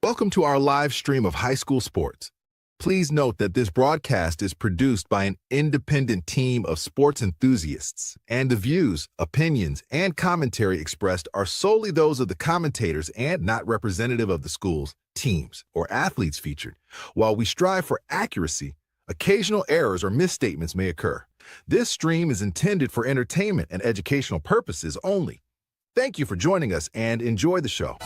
Welcome to our live stream of high school sports. Please note that this broadcast is produced by an independent team of sports enthusiasts, and the views, opinions, and commentary expressed are solely those of the commentators and not representative of the schools, teams, or athletes featured. While we strive for accuracy, occasional errors or misstatements may occur. This stream is intended for entertainment and educational purposes only. Thank you for joining us and enjoy the show.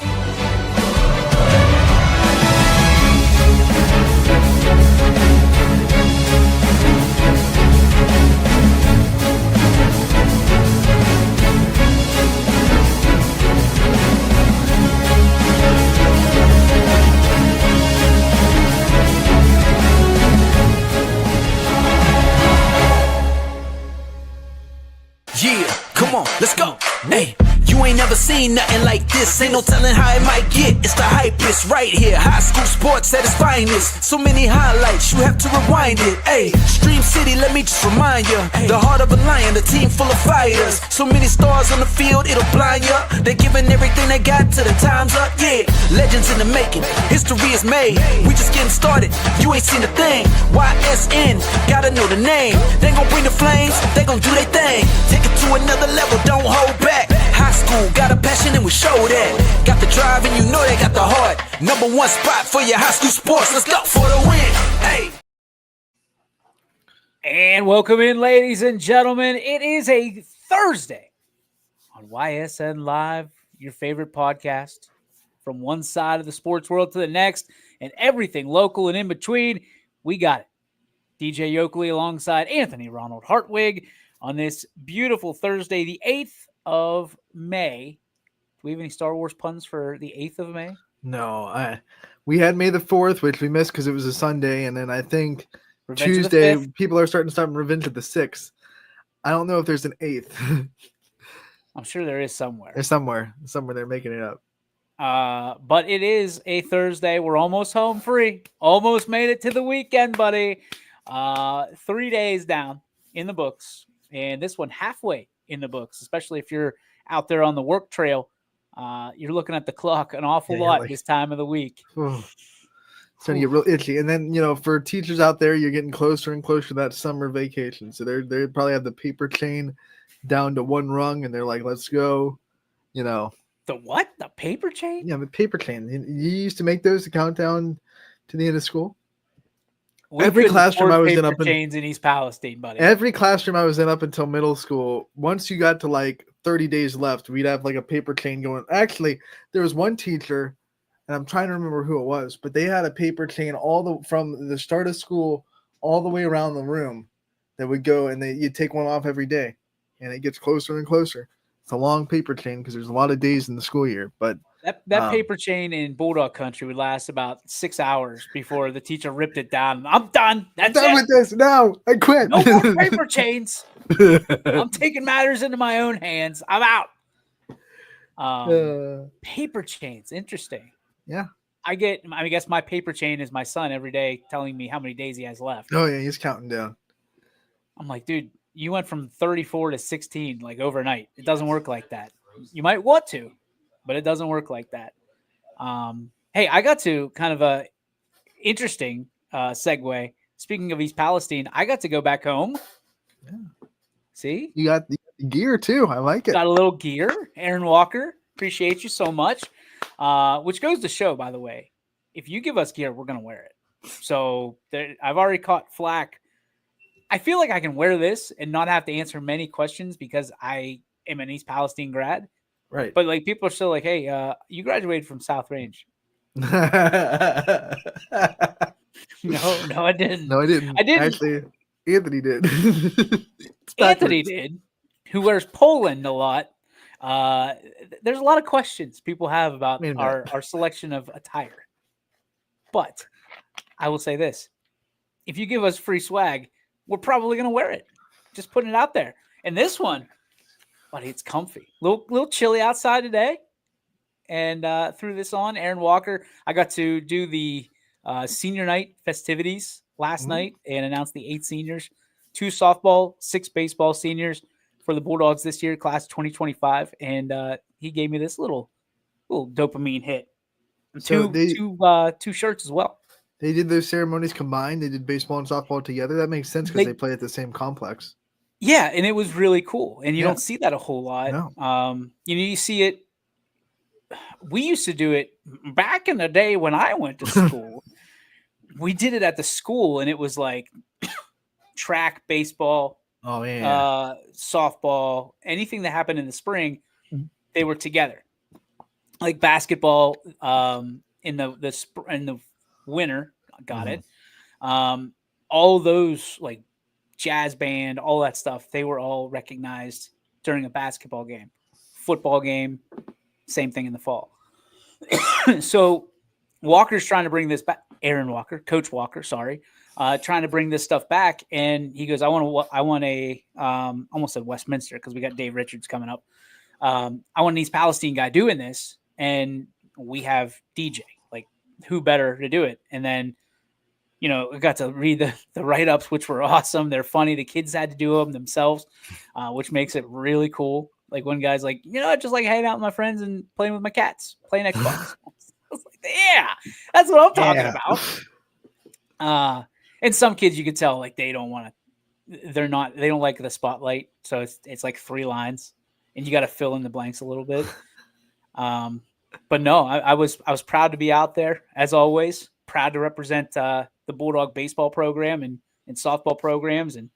Yeah, come on, let's go. Hey, you ain't never seen nothing like this. Ain't no telling how it might get. It's the hypest right here. High school sports at its finest. So many highlights, you have to rewind it. Hey, Stream City, let me just remind you. The heart of a lion, a team full of fighters. So many stars on the field, it'll blind you. They're giving everything they got till the time's up. Yeah, legends in the making. History is made. We just getting started. You ain't seen a thing. YSN, gotta know the name. They gon' bring the flames. They gon' do their thing. Take it to another level, don't hold back. High school, got a passion and we show that. Got the drive and you know they got the heart. Number one spot for your high school sports. Let's go for the win. Hey. And welcome in, ladies and gentlemen. It is a Thursday on YSN Live, your favorite podcast from one side of the sports world to the next and everything local and in between. We got it. DJ Yoakley alongside Anthony Ronald Hartwig on this beautiful Thursday, the 8th of May. Do we have any Star Wars puns for the 8th of May? No, we had May the 4th, which we missed because it was a Sunday, and then I think Revenge Tuesday of the 5th? people are starting to start Revenge of the 6th. I don't know if there's an 8th. I'm sure there is somewhere. There's somewhere they're making it up. But it is a Thursday. We're almost home free. Almost made it to the weekend, buddy. 3 days down in the books, and this one halfway in the books, especially if you're out there on the work trail. You're looking at the clock an awful lot this time of the week. It's going to get real itchy. And then, for teachers out there, you're getting closer and closer to that summer vacation. So they probably have the paper chain down to one rung, and they're like, let's go, The what? The paper chain? Yeah, the paper chain. You used to make those to count down to the end of school. We Every couldn't classroom I afford was in paper up in chains in East Palestine, buddy. Every classroom I was in up until middle school, once you got to like 30 days left, we'd have like a paper chain going. Actually, there was one teacher, and I'm trying to remember who it was, but they had a paper chain from the start of school all the way around the room that would go, and you'd take one off every day, and it gets closer and closer. It's a long paper chain because there's a lot of days in the school year, but that paper chain in Bulldog country would last about 6 hours before the teacher ripped it down. I'm done. That's done it. with this. No, I quit. No more paper chains. I'm taking matters into my own hands. I'm out. Paper chains. Interesting. Yeah. I guess my paper chain is my son every day telling me how many days he has left. Oh, yeah, he's counting down. I'm like, dude, you went from 34 to 16 like overnight. It doesn't work like that. You might want to, but it doesn't work like that. Hey, I got to kind of a interesting segue. Speaking of East Palestine, I got to go back home. Yeah. See? You got the gear, too. I like it. Got a little gear. Aaron Walker, appreciate you so much. Which goes to show, by the way, if you give us gear, we're going to wear it. So I've already caught flack. I feel like I can wear this and not have to answer many questions because I am an East Palestine grad. Right. But like people are still like, hey, you graduated from South Range. No, I didn't. No, I didn't. I didn't. Actually, Anthony did. Anthony did, who wears Poland a lot. There's a lot of questions people have about our selection of attire. But I will say this. If you give us free swag, we're probably going to wear it. Just putting it out there. And this one, buddy, it's comfy. Little chilly outside today. And threw this on. Aaron Walker, I got to do the senior night festivities last night and announced the 8 seniors, 2 softball, 6 baseball seniors for the Bulldogs this year, class 2025. And he gave me this little dopamine hit. So two shirts as well. They did those ceremonies combined. They did baseball and softball together. That makes sense because they play at the same complex. Yeah, and it was really cool. And you don't see that a whole lot. No. You see it. We used to do it back in the day when I went to school. We did it at the school, and it was like track, baseball, softball, anything that happened in the spring, they were together. Like basketball in the winter, got it. All those like jazz band, all that stuff, they were all recognized during a basketball game. Football game, same thing in the fall. So Walker's trying to bring this back. Aaron Walker, Coach Walker, sorry, trying to bring this stuff back, and he goes, "I want a almost said Westminster because we got Dave Richards coming up. I want an East Palestine guy doing this, and we have DJ. Like, who better to do it?" And then, I got to read the write-ups, which were awesome. They're funny. The kids had to do them themselves, which makes it really cool. Like one guy's like, I just like hanging out with my friends and playing with my cats, playing Xbox. I was like, yeah, that's what I'm talking about. And some kids you could tell like they don't want to, they don't like the spotlight. So it's like 3 lines and you got to fill in the blanks a little bit. But no, I was proud to be out there as always, proud to represent the Bulldog baseball program and softball programs and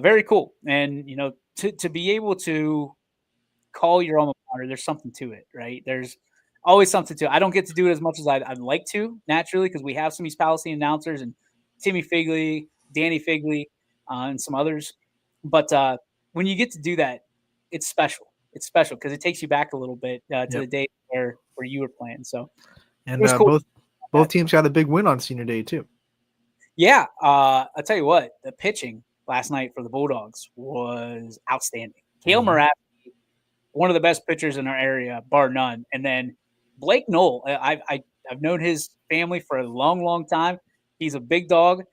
very cool. And, to be able to call your alma mater, there's something to it, right? There's always something to it. I don't get to do it as much as I'd like to, naturally, because we have some East Palestine announcers and Timmy Figley, Danny Figley, and some others. But when you get to do that, it's special. It's special because it takes you back a little bit to the day where you were playing. So, and cool. both teams got a big win on senior day too. Yeah, I'll tell you what, the pitching last night for the Bulldogs was outstanding. Kale Morath, one of the best pitchers in our area, bar none. And then Blake Knoll, I've known his family for a long, long time. He's a big dog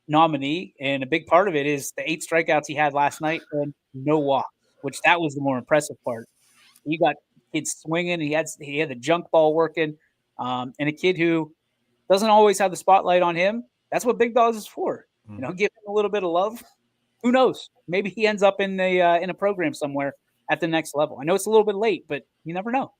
nominee, and a big part of it is the 8 strikeouts he had last night and no walk, which that was the more impressive part. You got kids swinging. He had the junk ball working, and a kid who doesn't always have the spotlight on him. That's what Big Dogs is for. Give him a little bit of love. Who knows? Maybe he ends up in a program somewhere at the next level. I know it's a little bit late, but you never know.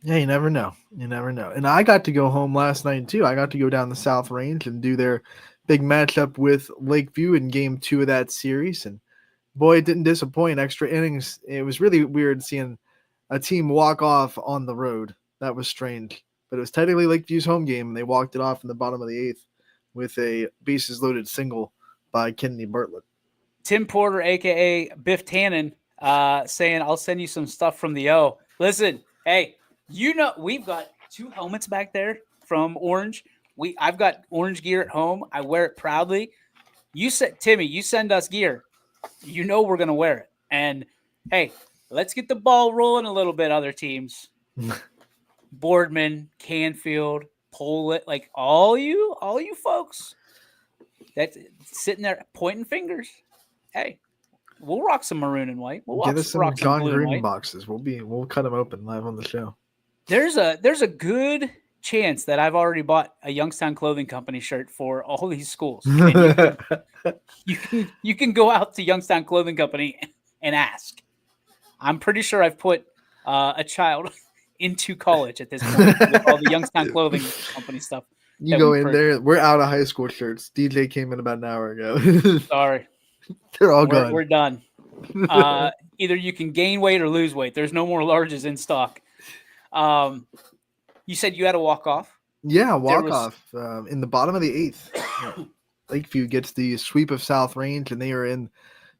Yeah, you never know. You never know. And I got to go home last night too. I got to go down the South Range and do their big matchup with Lakeview in game 2 of that series. And boy, it didn't disappoint. Extra innings. It was really weird seeing a team walk off on the road. That was strange. But it was technically Lakeview's home game, and they walked it off in the bottom of the 8th with a bases loaded single by Kennedy Bartlett. Tim Porter, a.k.a. Biff Tannen, saying, "I'll send you some stuff from the O." Listen, hey, we've got 2 helmets back there from Orange. I've got Orange gear at home. I wear it proudly. Timmy, you send us gear. We're going to wear it. And, hey, let's get the ball rolling a little bit, other teams. Boardman, Canfield, Pollitt, like all you folks that's sitting there pointing fingers. Hey, we'll rock some maroon and white. We'll give us some John Gruden boxes. We'll cut them open live on the show. There's a good chance that I've already bought a Youngstown Clothing Company shirt for all these schools. You can go out to Youngstown Clothing Company and ask. I'm pretty sure I've put a child into college at this point with all the Youngstown Clothing Company stuff. You go in there. We're out of high school shirts. DJ came in about an hour ago. Sorry. They're all gone. We're done. Either you can gain weight or lose weight. There's no more larges in stock. You said you had a walk-off? Yeah, walk-off in the bottom of the 8th. Lakeview gets the sweep of South Range, and they are in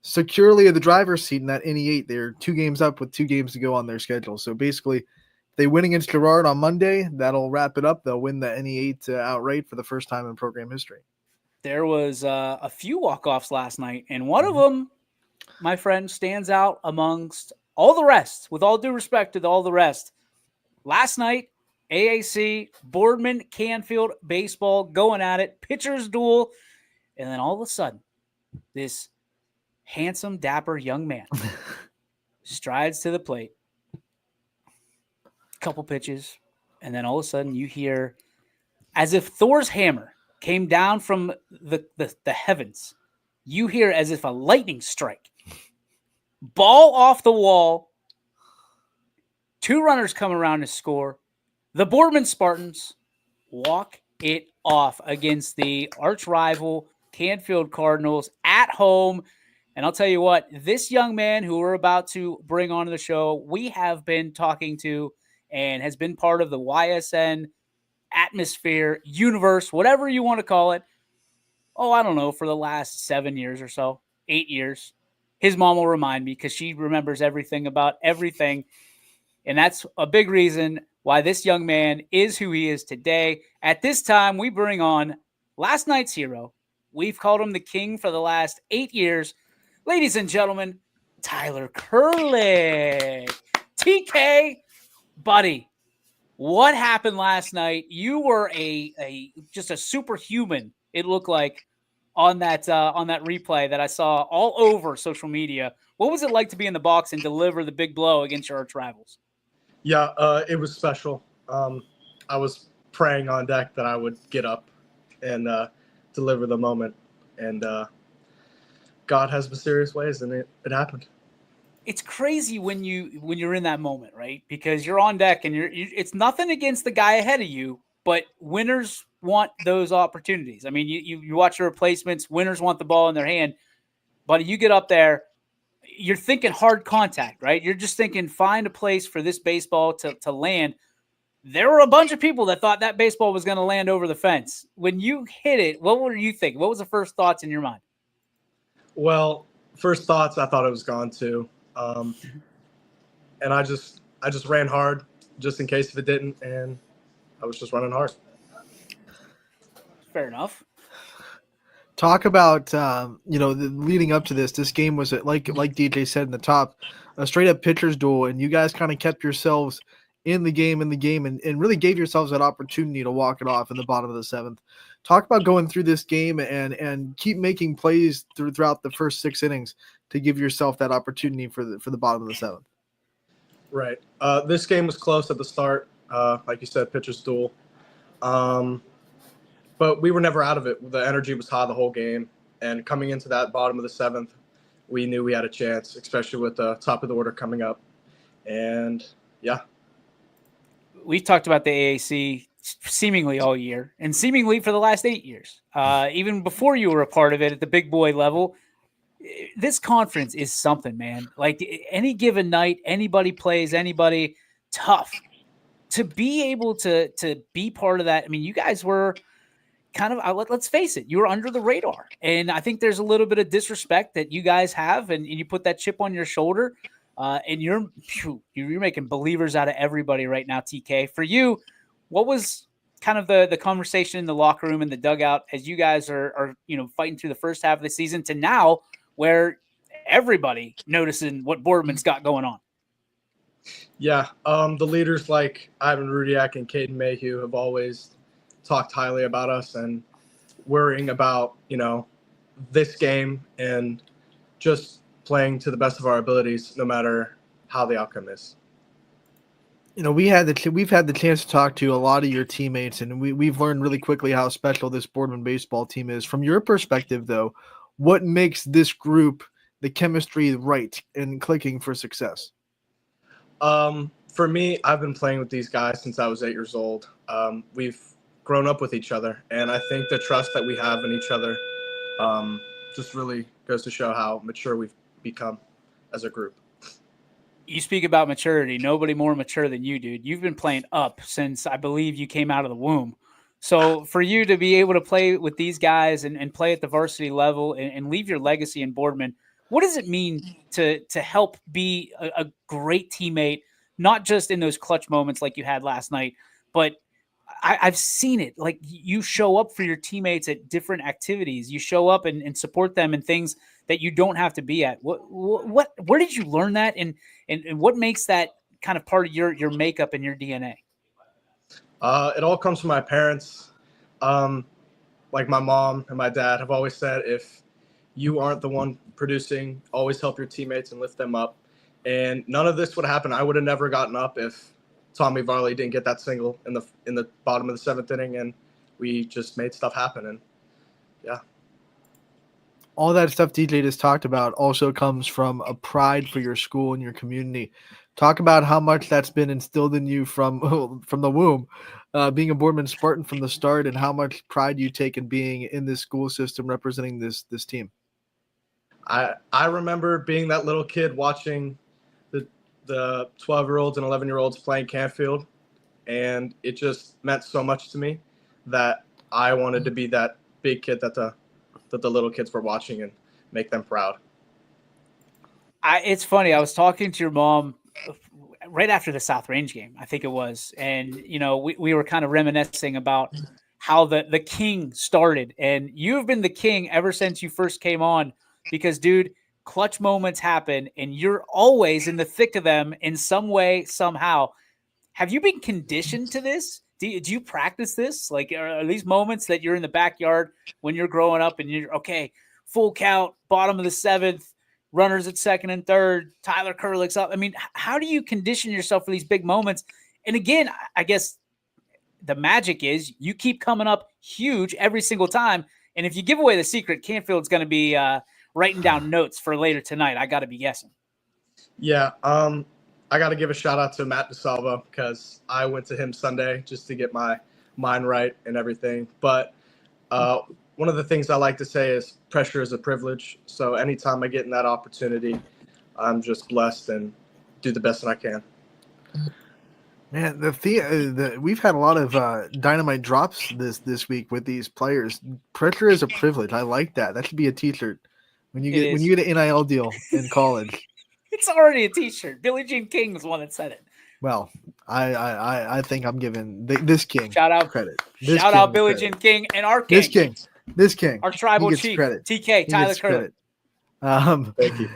securely at the driver's seat in that NE8. They're 2 games up with 2 games to go on their schedule. So basically, they win against Girard on Monday. That'll wrap it up. They'll win the NE8 outright for the first time in program history. There was a few walk-offs last night, and one of them, my friend, stands out amongst all the rest, with all due respect to all the rest. Last night, AAC, Boardman, Canfield, baseball, going at it, pitcher's duel, and then all of a sudden, this handsome, dapper young man strides to the plate. couple pitches, and then all of a sudden you hear, as if Thor's hammer came down from the heavens, you hear as if a lightning strike. Ball off the wall. 2 runners come around to score. The Boardman Spartans walk it off against the arch rival Canfield Cardinals at home. And I'll tell you what, this young man who we're about to bring onto the show, we have been talking to and has been part of the YSN atmosphere, universe, whatever you want to call it. Oh, I don't know, for the last 7 years or so, 8 years. His mom will remind me because she remembers everything about everything. And that's a big reason why this young man is who he is today. At this time, we bring on last night's hero. We've called him the king for the last 8 years. Ladies and gentlemen, Tyler Kurlik. TK, buddy, what happened last night? You were just a superhuman, it looked like, on that replay that I saw all over social media. What was it like to be in the box and deliver the big blow against your arch rivals? Yeah, it was special. I was praying on deck that I would get up and deliver the moment, and God has mysterious ways, and it happened. It's crazy when you're in that moment, right? Because you're on deck and it's nothing against the guy ahead of you, but winners want those opportunities. I mean, you watch the replacements, winners want the ball in their hand, but you get up there, you're thinking hard contact, right? You're just thinking find a place for this baseball to land. There were a bunch of people that thought that baseball was going to land over the fence. When you hit it, what were you thinking? What was the first thoughts in your mind? Well, first thoughts, I thought it was gone too. And I just ran hard just in case if it didn't, and I was just running hard. Fair enough. Talk about leading up to this game was like DJ said in the top, a straight up pitcher's duel, and you guys kind of kept yourselves in the game and really gave yourselves that opportunity to walk it off in the bottom of the 7th. Talk about going through this game and keep making plays throughout the first 6 innings to give yourself that opportunity for the bottom of the 7th. Right. This game was close at the start. Like you said, pitcher's duel. But we were never out of it. The energy was high the whole game. And coming into that bottom of the 7th, we knew we had a chance, especially with the top of the order coming up. And, yeah. We've talked about the AAC seemingly all year and seemingly for the last 8 years. Even before you were a part of it at the big boy level, this conference is something, man. Like any given night, anybody plays anybody, tough. To be able to be part of that, I mean, you guys were kind of, let's face it, you were under the radar. And I think there's a little bit of disrespect that you guys have, and you put that chip on your shoulder, and you're making believers out of everybody right now, TK. For you, what was kind of the conversation in the locker room and the dugout as you guys are fighting through the first half of the season to now where everybody noticing what Boardman's got going on? Yeah, the leaders like Ivan Rudiak and Caden Mayhew have always talked highly about us and worrying about, this game and just playing to the best of our abilities, no matter how the outcome is. We've had the chance to talk to a lot of your teammates, and we've learned really quickly how special this Boardman baseball team is. From your perspective, though, what makes this group, the chemistry right and clicking for success? For me, I've been playing with these guys since I was 8 years old. We've grown up with each other, and I think the trust that we have in each other just really goes to show how mature we've become as a group. You speak about maturity. Nobody more mature than you, dude. You've been playing up since I believe you came out of the womb. So for you to be able to play with these guys and play at the varsity level and leave your legacy in Boardman, what does it mean to help be a great teammate, not just in those clutch moments like you had last night, but I've seen it. Like you show up for your teammates at different activities. You show up and support them in things that you don't have to be at. Where did you learn that? And what makes that kind of part of your makeup and your DNA? It all comes from my parents. Like my mom and my dad have always said, if you aren't the one producing, always help your teammates and lift them up. And none of this would happen. I would have never gotten up if Tommy Varley didn't get that single in the bottom of the 7th inning, and we just made stuff happen. And yeah. All that stuff DJ just talked about also comes from a pride for your school and your community. Talk about how much that's been instilled in you from the womb, being a Boardman Spartan from the start, and how much pride you take in being in this school system representing this team. I remember being that little kid watching the 12-year-olds and 11-year-olds playing Canfield, and it just meant so much to me that I wanted to be that big kid that the little kids were watching and make them proud. It's funny. I was talking to your mom right after the South Range game, I think it was. And, we were kind of reminiscing about how the King started. And you've been the King ever since you first came on because, dude, clutch moments happen and you're always in the thick of them in some way, somehow. Have you been conditioned to this? Do you practice this? Like, are these moments that you're in the backyard when you're growing up and you're, okay, full count, bottom of the 7th, runners at 2nd and 3rd, Tyler Kurlick's up. I mean, how do you condition yourself for these big moments? And again, I guess the magic is you keep coming up huge every single time. And if you give away the secret, Canfield's going to be writing down notes for later tonight. I got to be guessing. Yeah. I got to give a shout out to Matt DeSalvo because I went to him Sunday just to get my mind right and everything. But one of the things I like to say is pressure is a privilege. So anytime I get in that opportunity, I'm just blessed and do the best that I can. Man, we've had a lot of dynamite drops this week with these players. Pressure is a privilege. I like that. That should be a T-shirt when you get an NIL deal in college. It's already a T-shirt. Billie Jean King was the one that said it. Well, I think I'm giving this King shout out credit. Shout out Billie Jean King and our King. This King. Our tribal chief. Credit. TK, Tyler Kurlick. Thank you.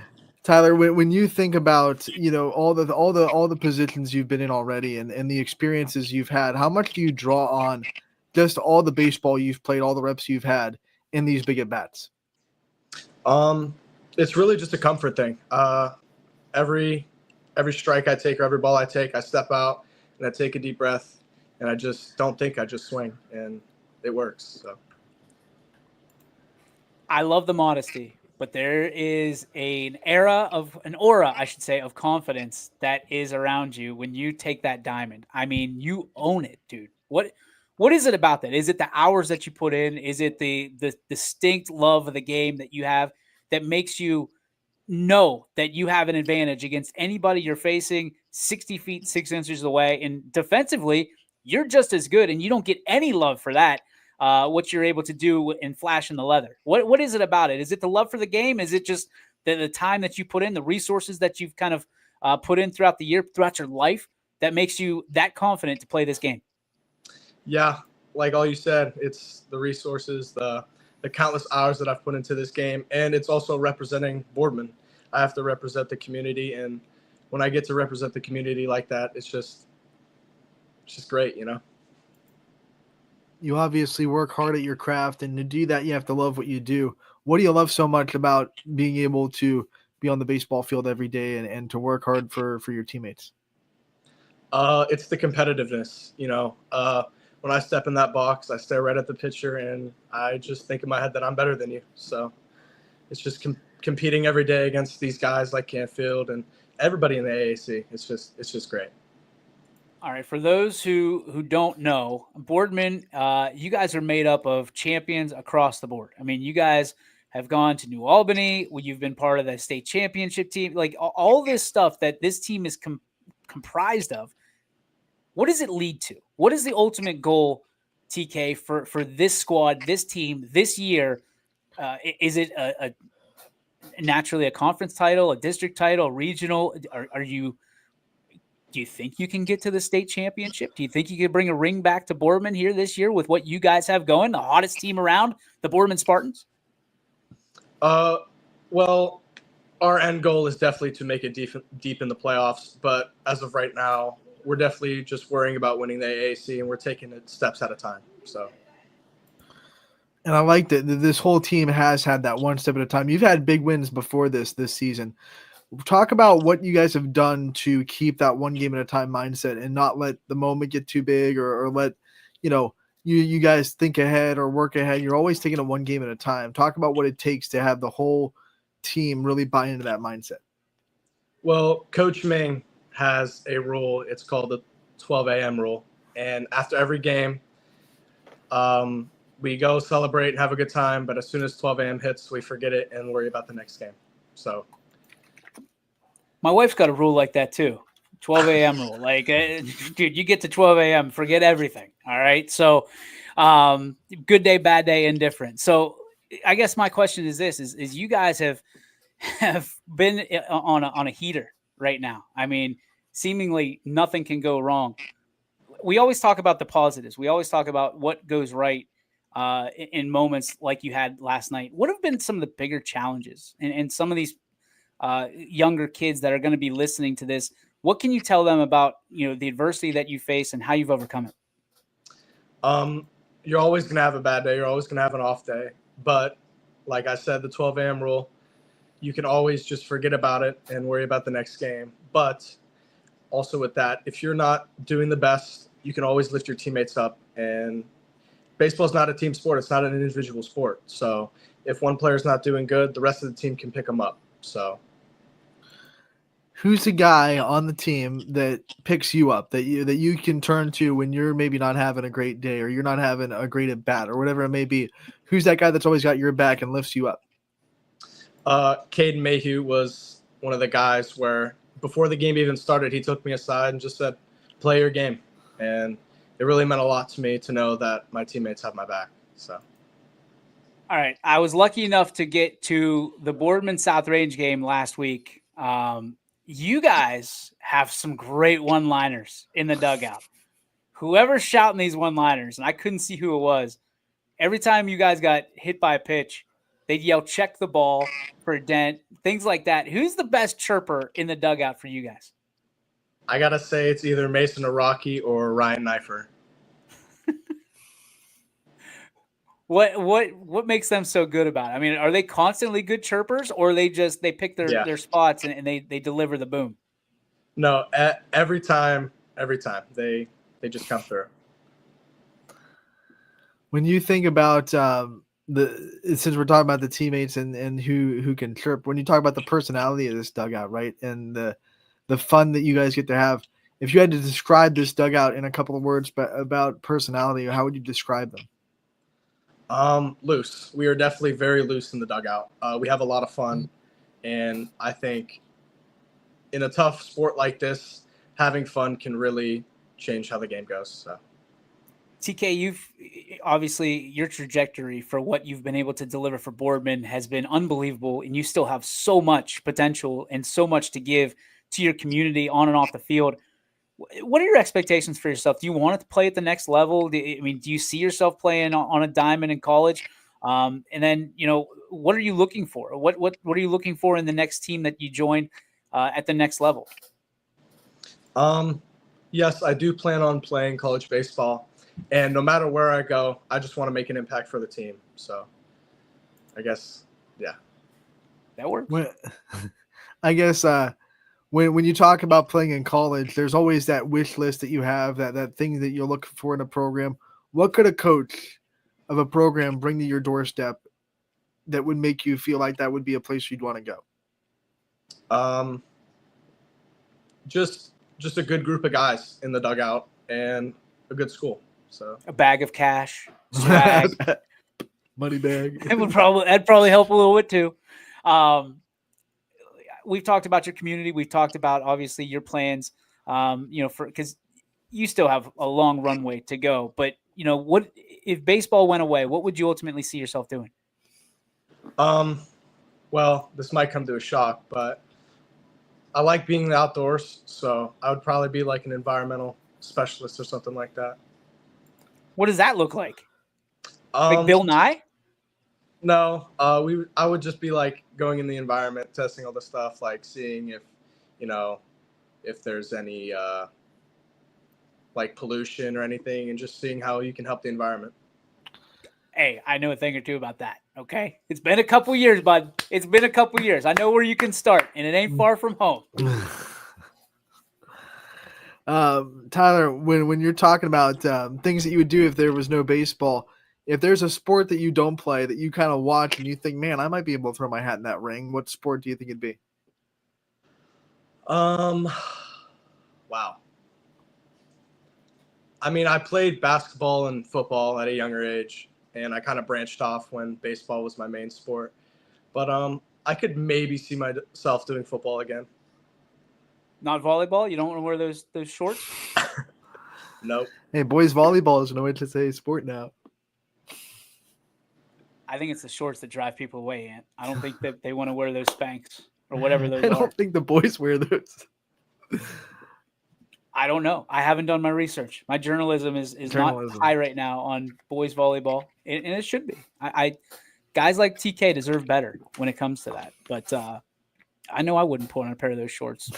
Tyler, when you think about all the positions you've been in already and the experiences you've had, how much do you draw on just all the baseball you've played, all the reps you've had in these big at bats? It's really just a comfort thing. Every strike I take or every ball I take, I step out and I take a deep breath and I just don't think, I just swing and it works. So I love the modesty, but there is an aura, I should say, of confidence that is around you when you take that diamond. I mean, you own it, dude. What is it about that? Is it the hours that you put in? Is it the distinct love of the game that you have that makes you know that you have an advantage against anybody you're facing 60 feet, 6 inches away? And defensively, you're just as good, and you don't get any love for that. What you're able to do in flashing the leather. What is it about it? Is it the love for the game? Is it just the time that you put in, the resources that you've kind of put in throughout the year, throughout your life, that makes you that confident to play this game? Yeah, like all you said, it's the resources, the countless hours that I've put into this game, and it's also representing Boardman. I have to represent the community, and when I get to represent the community like that, it's just great, You obviously work hard at your craft, and to do that, you have to love what you do. What do you love so much about being able to be on the baseball field every day and to work hard for your teammates? It's the competitiveness, when I step in that box, I stare right at the pitcher and I just think in my head that I'm better than you. So it's just competing every day against these guys like Canfield and everybody in the AAC. It's just great. All right. For those who don't know, Boardman, you guys are made up of champions across the board. I mean, you guys have gone to New Albany. You've been part of the state championship team. Like all this stuff that this team is comprised of. What does it lead to? What is the ultimate goal, TK, for this squad, this team, this year? Is it a naturally a conference title, a district title, regional? Do you think you can get to the state championship? Do you think you could bring a ring back to Boardman here this year with what you guys have going, the hottest team around, the Boardman Spartans? Well, our end goal is definitely to make it deep in the playoffs. But as of right now, we're definitely just worrying about winning the AAC, and we're taking it steps at a time. So. And I like that this whole team has had that one step at a time. You've had big wins before this season. Talk about what you guys have done to keep that one game at a time mindset and not let the moment get too big or let, you guys think ahead or work ahead. You're always taking it one game at a time. Talk about what it takes to have the whole team really buy into that mindset. Well, Coach Ming has a rule. It's called the 12 a.m. rule. And after every game, we go celebrate and have a good time. But as soon as 12 a.m. hits, we forget it and worry about the next game. So my wife's got a rule like that too. 12 a.m. rule. Like, dude, you get to 12 a.m., forget everything. All right. So good day, bad day, indifferent. So I guess my question is this, is you guys have been on a heater right now. I mean, seemingly nothing can go wrong. We always talk about the positives. We always talk about what goes right in moments like you had last night. What have been some of the bigger challenges and some of these younger kids that are going to be listening to this? What can you tell them about, the adversity that you face and how you've overcome it? You're always going to have a bad day. You're always going to have an off day. But like I said, the 12 a.m. rule, you can always just forget about it and worry about the next game. But also with that, if you're not doing the best, you can always lift your teammates up. And baseball is not a team sport. It's not an individual sport. So if one player's not doing good, the rest of the team can pick them up. So who's the guy on the team that picks you up, that you can turn to when you're maybe not having a great day or you're not having a great at bat or whatever it may be? Who's that guy that's always got your back and lifts you up? Caden Mayhew was one of the guys where before the game even started, he took me aside and just said, play your game. And it really meant a lot to me to know that my teammates have my back. So. All right. I was lucky enough to get to the Boardman South Range game last week. You guys have some great one-liners in the dugout. Whoever's shouting these one-liners, and I couldn't see who it was, every time you guys got hit by a pitch, they'd yell, check the ball for a dent, things like that. Who's the best chirper in the dugout for you guys? I got to say it's either Mason Araki or Ryan Neifer. What makes them so good about it? I mean, are they constantly good chirpers, or they pick their spots and they deliver the boom? No, every time they just come through. When you think about since we're talking about the teammates and who can chirp, when you talk about the personality of this dugout, right, and the fun that you guys get to have, if you had to describe this dugout in a couple of words about personality, how would you describe them? Loose. We are definitely very loose in the dugout. We have a lot of fun, and I think in a tough sport like this, having fun can really change how the game goes. So, TK, you've obviously your trajectory for what you've been able to deliver for Boardman has been unbelievable, and you still have so much potential and so much to give to your community on and off the field. What are your expectations for yourself? Do you want to play at the next level? Do you see yourself playing on a diamond in college? And then, what are you looking for? What are you looking for in the next team that you join at the next level? Yes, I do plan on playing college baseball, and no matter where I go, I just want to make an impact for the team. So, I guess, yeah, that works. I guess. When you talk about playing in college, there's always that wish list that you have, that thing that you're looking for in a program. What could a coach of a program bring to your doorstep that would make you feel like that would be a place you'd want to go? Just a good group of guys in the dugout and a good school. So a bag of cash, swag, money bag. That'd probably help a little bit too. We've talked about your community. We've talked about obviously your plans, because you still have a long runway to go. But what if baseball went away? What would you ultimately see yourself doing? Well, this might come to a shock, but I like being in the outdoors, so I would probably be like an environmental specialist or something like that. What does that look like? Like Bill Nye? No, I would just be like going in the environment, testing all the stuff, like seeing if there's any like pollution or anything, and just seeing how you can help the environment. Hey, I know a thing or two about that. Okay, it's been a couple years, bud. It's been a couple years. I know where you can start, and it ain't far from home. Tyler, when you're talking about things that you would do if there was no baseball, if there's a sport that you don't play that you kind of watch and you think, man, I might be able to throw my hat in that ring, what sport do you think it'd be? Wow. I mean, I played basketball and football at a younger age, and I kind of branched off when baseball was my main sport. But I could maybe see myself doing football again. Not volleyball? You don't want to wear those shorts? Nope. Hey, boys volleyball is no way to say sport now. I think it's the shorts that drive people away, Ant. I don't think that they want to wear those Spanx or whatever those I are. don't think the boys wear those. I don't know. I haven't done my research. My journalism is not high right now on boys volleyball, and it should be. I guys like TK deserve better when it comes to that. But I know I wouldn't put on a pair of those shorts.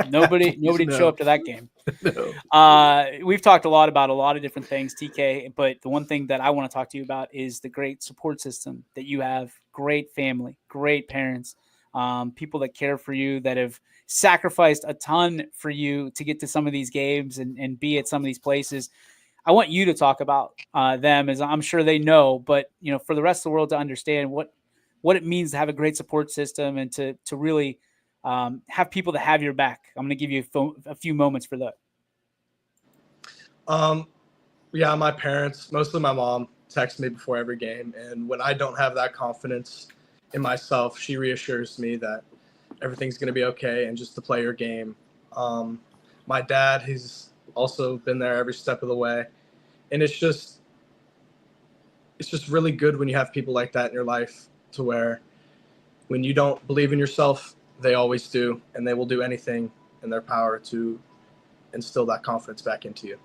Nobody'd show up to that game. No. We've talked a lot about a lot of different things, TK, but the one thing that I want to talk to you about is the great support system that you have. Great family, great parents, people that care for you, that have sacrificed a ton for you to get to some of these games and be at some of these places. I want you to talk about them, as I'm sure they know, but for the rest of the world to understand what it means to have a great support system and to really have people that have your back. I'm going to give you a few moments for that. Yeah, my parents, mostly my mom, text me before every game. And when I don't have that confidence in myself, she reassures me that everything's going to be okay and just to play your game. My dad, he's also been there every step of the way. And it's just really good when you have people like that in your life, to where when you don't believe in yourself, they always do, and they will do anything in their power to instill that confidence back into you.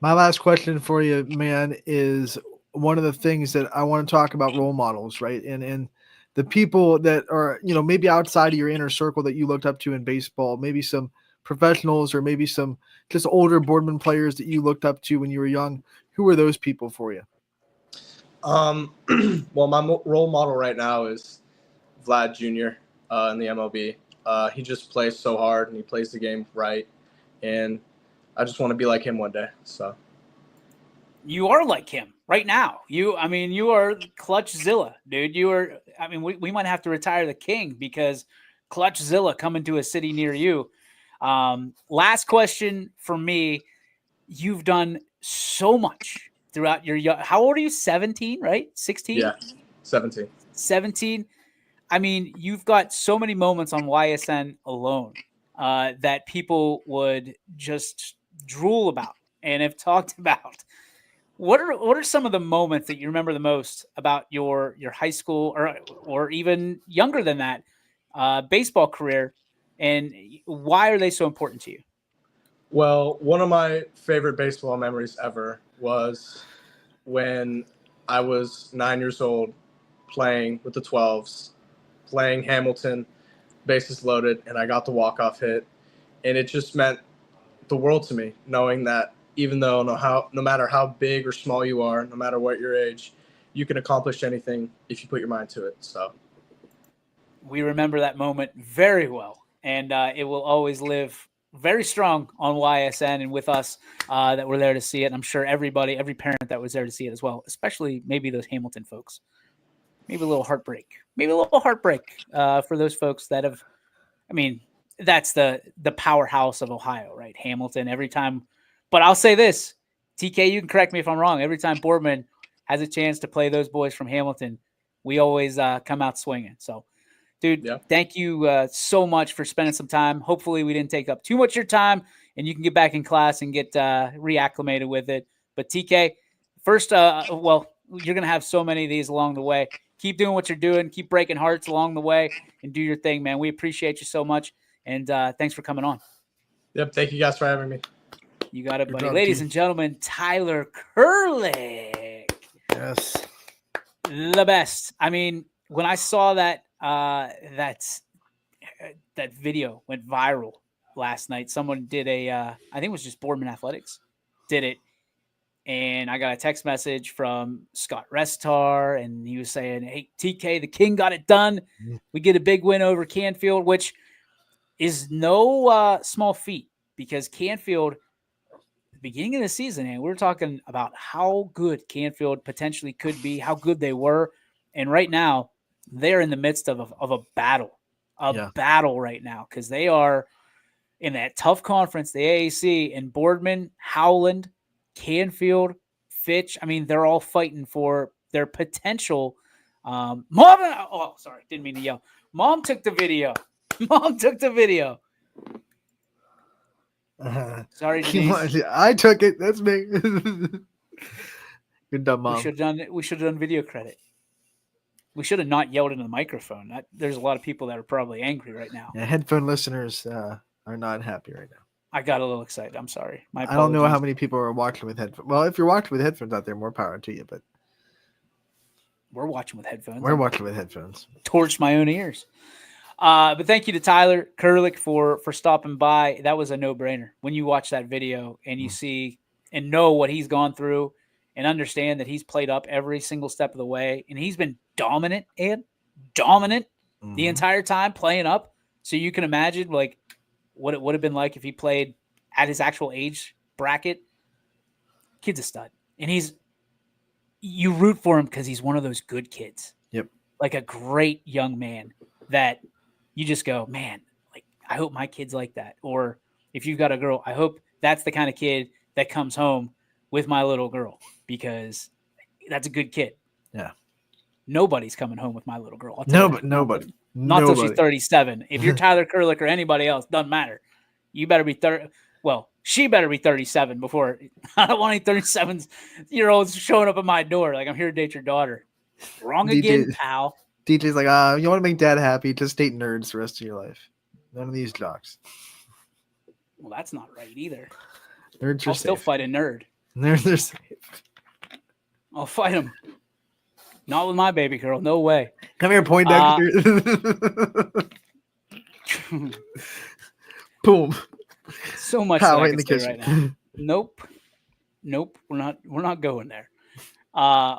My last question for you, man, is one of the things that I want to talk about: role models, right? And the people that are, maybe outside of your inner circle that you looked up to in baseball, maybe some professionals or maybe some just older Boardman players that you looked up to when you were young. Who were those people for you? Well, my role model right now is Vlad Jr. In the MLB. He just plays so hard and he plays the game right. And I just want to be like him one day. So you are like him right now. You are Clutchzilla, dude. We might have to retire the king because Clutchzilla coming to a city near you. Last question for me. You've done so much throughout how old are you? 17, right? 16? Yeah, 17. 17. I mean, you've got so many moments on YSN alone that people would just drool about and have talked about. What are some of the moments that you remember the most about your high school or even younger than that baseball career, and why are they so important to you? Well, one of my favorite baseball memories ever was when I was 9 years old, playing with the 12s, playing Hamilton, bases loaded, and I got the walk-off hit. And it just meant the world to me, knowing that even though no matter how big or small you are, no matter what your age, you can accomplish anything if you put your mind to it. So we remember that moment very well, and it will always live very strong on YSN and with us that were there to see it. And I'm sure every parent that was there to see it as well, especially maybe those Hamilton folks. Maybe a little heartbreak for those folks that have, that's the powerhouse of Ohio, right? Hamilton every time. But I'll say this, TK, you can correct me if I'm wrong. Every time Boardman has a chance to play those boys from Hamilton, we always come out swinging. So, dude, Thank you so much for spending some time. Hopefully we didn't take up too much of your time and you can get back in class and get reacclimated with it. But TK, first, you're going to have so many of these along the way. Keep doing what you're doing. Keep breaking hearts along the way and do your thing, man. We appreciate you so much. And thanks for coming on. Yep. Thank you guys for having me. You got it, buddy. Ladies and gentlemen, Tyler Kurlik. Yes. The best. I mean, when I saw that video went viral last night, someone did I think it was just Boardman Athletics did it. And I got a text message from Scott Restar, and he was saying, hey, TK, the King got it done. We get a big win over Canfield, which is no small feat, because Canfield, the beginning of the season, and we were talking about how good Canfield potentially could be, how good they were. And right now, they're in the midst of a battle, battle right now, because they are in that tough conference, the AAC, and Boardman, Howland, Canfield, Fitch. I mean, they're all fighting for their potential. Mom, oh, sorry, didn't mean to yell. Mom took the video. Sorry, Denise. I took it. That's me. Good dumb mom. We should have done video credit. We should have not yelled into the microphone. There's a lot of people that are probably angry right now. Yeah, headphone listeners are not happy right now. I got a little excited. I'm sorry. I don't know how many people are watching with headphones. Well, if you're watching with headphones out there, more power to you. But we're watching with headphones. We're watching with headphones. Torched my own ears. But thank you to Tyler Kurlik for stopping by. That was a no-brainer. When you watch that video and you see and know what he's gone through and understand that he's played up every single step of the way, and he's been dominant the entire time playing up. So you can imagine like what it would have been like if he played at his actual age bracket. Kid's a stud. And you root for him because he's one of those good kids. Yep. Like a great young man that you just go, man, like, I hope my kid's like that. Or if you've got a girl, I hope that's the kind of kid that comes home with my little girl, because that's a good kid. Yeah. Nobody's coming home with my little girl. Nobody. Not till she's 37. If you're Tyler Kurlik or anybody else, doesn't matter. You better be 30. Well, she better be 37 before. I don't want any 37-year-olds showing up at my door like, I'm here to date your daughter. Wrong again, pal. DJ's like, you want to make dad happy, just date nerds the rest of your life. None of these jocks. Well, that's not right either. Nerds are I'll still fight a nerd. They're safe. I'll fight him. Not with my baby girl. No way. Come here, Poindexter. Boom. So much Power that I in the can say kitchen. right now. Nope. We're not going there.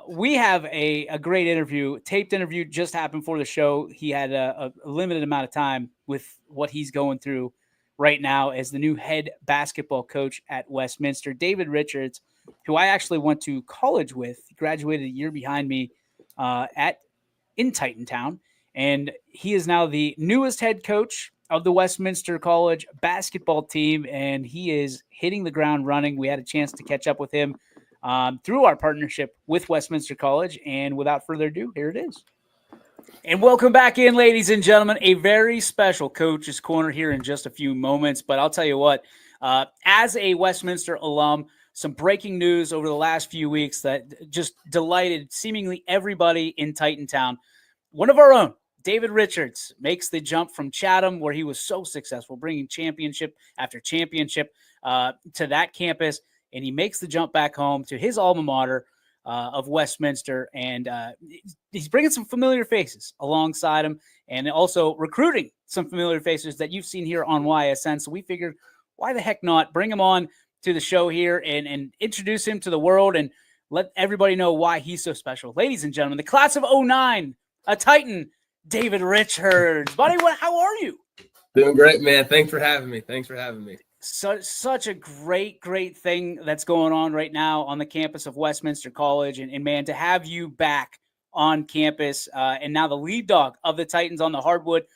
We have a great interview. Taped interview just happened for the show. He had a limited amount of time with what he's going through right now as the new head basketball coach at Westminster. David Richards, who I actually went to college with, graduated a year behind me in Titantown, and he is now the newest head coach of the Westminster College basketball team, and he is hitting the ground running. We had a chance to catch up with him through our partnership with Westminster College, and without further ado, here it is. And welcome back in, ladies and gentlemen. A very special Coach's Corner here in just a few moments, but I'll tell you what, as a Westminster alum, some breaking news over the last few weeks that just delighted seemingly everybody in Titantown. One of our own, David Richards, makes the jump from Chatham, where he was so successful, bringing championship after championship to that campus, and he makes the jump back home to his alma mater of Westminster, and he's bringing some familiar faces alongside him, and also recruiting some familiar faces that you've seen here on YSN. So we figured, why the heck not bring him on to the show here and introduce him to the world and let everybody know why he's so special. Ladies and gentlemen, the class of 09, a Titan, David Richards. Buddy, how are you? Doing great, man. Thanks for having me. Such a great thing that's going on right now on the campus of Westminster College. And man, to have you back on campus and now the lead dog of the Titans on the hardwood,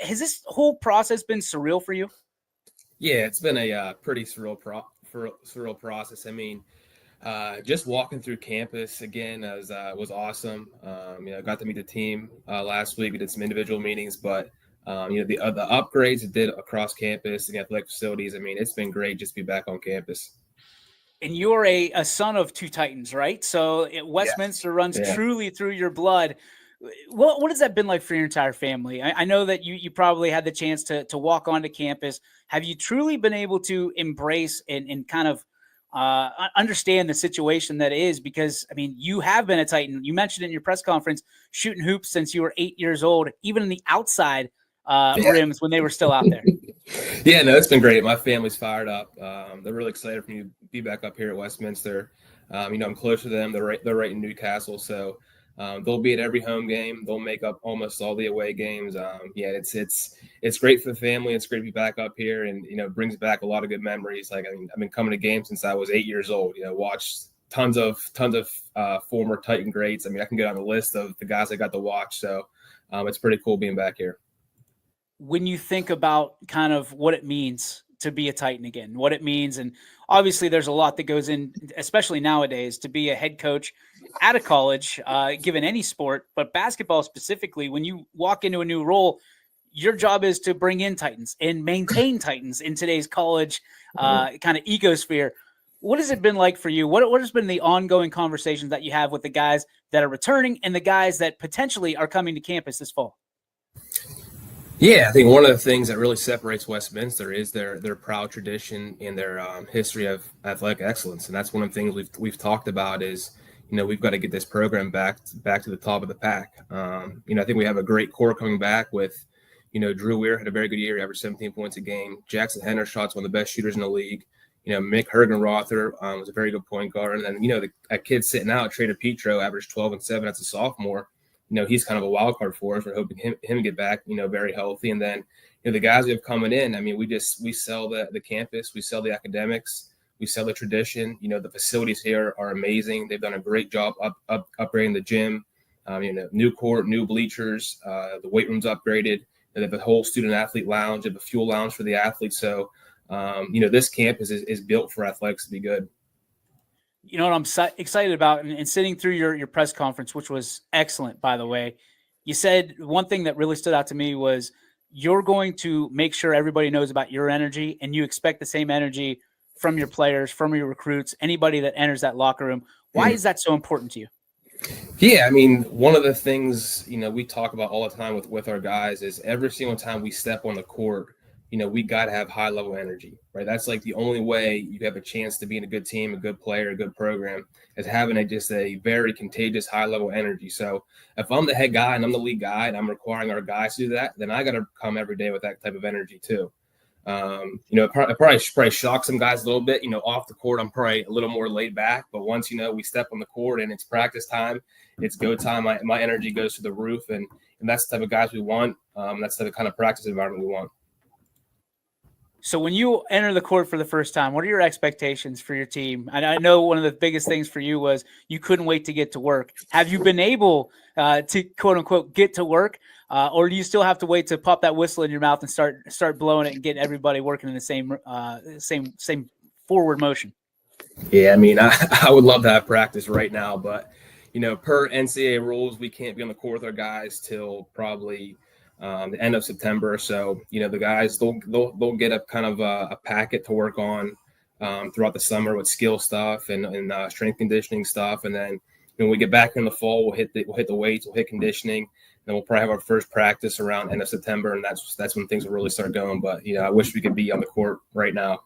has this whole process been surreal for you? Yeah, it's been a pretty surreal process. I mean, just walking through campus again was awesome. I got to meet the team last week. We did some individual meetings, but the upgrades it did across campus, the athletic facilities. I mean, it's been great just to be back on campus. And you're a son of two Titans, right? So Westminster runs truly through your blood. What has that been like for your entire family? I know that you probably had the chance to walk onto campus. Have you truly been able to embrace and kind of understand the situation that is? Because, I mean, you have been a Titan. You mentioned in your press conference shooting hoops since you were 8 years old, even in the outside rims when they were still out there? Yeah, no, it's been great. My family's fired up. They're really excited for me to be back up here at Westminster. I'm close to them. They're right in Newcastle, so they'll be at every home game. They'll make up almost all the away games. It's great for the family. It's great to be back up here, and it brings back a lot of good memories. Like I've been coming to games since I was 8 years old. Watched tons of former Titan greats. I can get on the list of the guys I got to watch. So it's pretty cool being back here. When you think about kind of what it means to be a Titan again, what it means, and obviously there's a lot that goes in, especially nowadays, to be a head coach at a college, given any sport, but basketball specifically, when you walk into a new role, your job is to bring in Titans and maintain Titans in today's college kind of ecosphere. What has it been like for you? What has been the ongoing conversations that you have with the guys that are returning and the guys that potentially are coming to campus this fall? Yeah, I think one of the things that really separates Westminster is their proud tradition and their history of athletic excellence, and that's one of the things we've talked about is we've got to get this program back to the top of the pack. I think we have a great core coming back with Drew Weir had a very good year, averaged 17 points a game. Jackson Hendershot's one of the best shooters in the league. Mick Hergenrother was a very good point guard, and then a kid sitting out, Trader Petro, averaged 12 and 7 as a sophomore. He's kind of a wild card for us. We're hoping him to get back, very healthy. And then, the guys who have coming in, we sell the campus, we sell the academics, we sell the tradition. The facilities here are amazing. They've done a great job upgrading the gym, new court, new bleachers, the weight room's upgraded. They have a whole student athlete lounge, they have a fuel lounge for the athletes. So, this campus is built for athletics to be good. What I'm excited about, and sitting through your press conference, which was excellent, by the way, you said one thing that really stood out to me was you're going to make sure everybody knows about your energy, and you expect the same energy from your players, from your recruits, anybody that enters that locker room. Why is that so important to you? Yeah, one of the things, we talk about all the time with our guys is every single time we step on the court, we got to have high level energy, right? That's like the only way you have a chance to be in a good team, a good player, a good program is having just a very contagious high level energy. So if I'm the head guy and I'm the lead guy and I'm requiring our guys to do that, then I got to come every day with that type of energy too. It probably shocks some guys a little bit, off the court, I'm probably a little more laid back, but once, we step on the court and it's practice time, it's go time. My energy goes to the roof and that's the type of guys we want. That's the kind of practice environment we want. So when you enter the court for the first time, what are your expectations for your team? I know one of the biggest things for you was you couldn't wait to get to work. Have you been able to quote unquote get to work, or do you still have to wait to pop that whistle in your mouth and start blowing it and get everybody working in the same forward motion? Yeah, I would love to have practice right now, but per NCAA rules, we can't be on the court with our guys till probably the end of September or so. The guys they'll get a kind of a packet to work on throughout the summer with skill stuff and strength conditioning stuff, and then when we get back in the fall, we'll hit the weights, we'll hit conditioning, then we'll probably have our first practice around end of September, and that's when things will really start going. But I wish we could be on the court right now.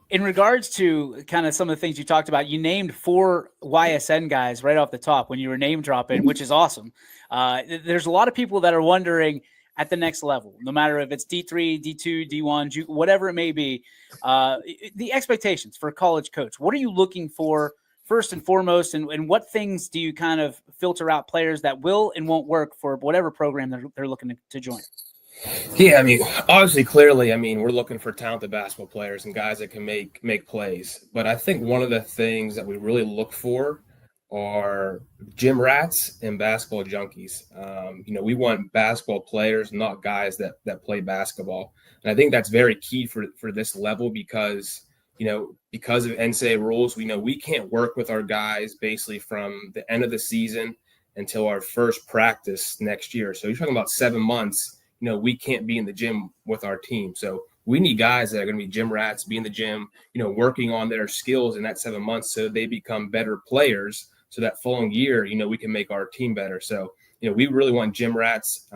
In regards to kind of some of the things you talked about, you named 4 YSN guys right off the top when you were name dropping, which is awesome. There's a lot of people that are wondering at the next level, no matter if it's D3, D2, D1, whatever it may be, the expectations for a college coach. What are you looking for first and foremost, and what things do you kind of filter out players that will and won't work for whatever program they're looking to join? Yeah, obviously, clearly, we're looking for talented basketball players and guys that can make plays. But I think one of the things that we really look for are gym rats and basketball junkies. We want basketball players, not guys that play basketball. And I think that's very key for this level because of NCAA rules, we can't work with our guys basically from the end of the season until our first practice next year. So you're talking about 7 months. We can't be in the gym with our team. So we need guys that are going to be gym rats, be in the gym, working on their skills in that 7 months so they become better players. So that following year, we can make our team better. So, we really want gym rats.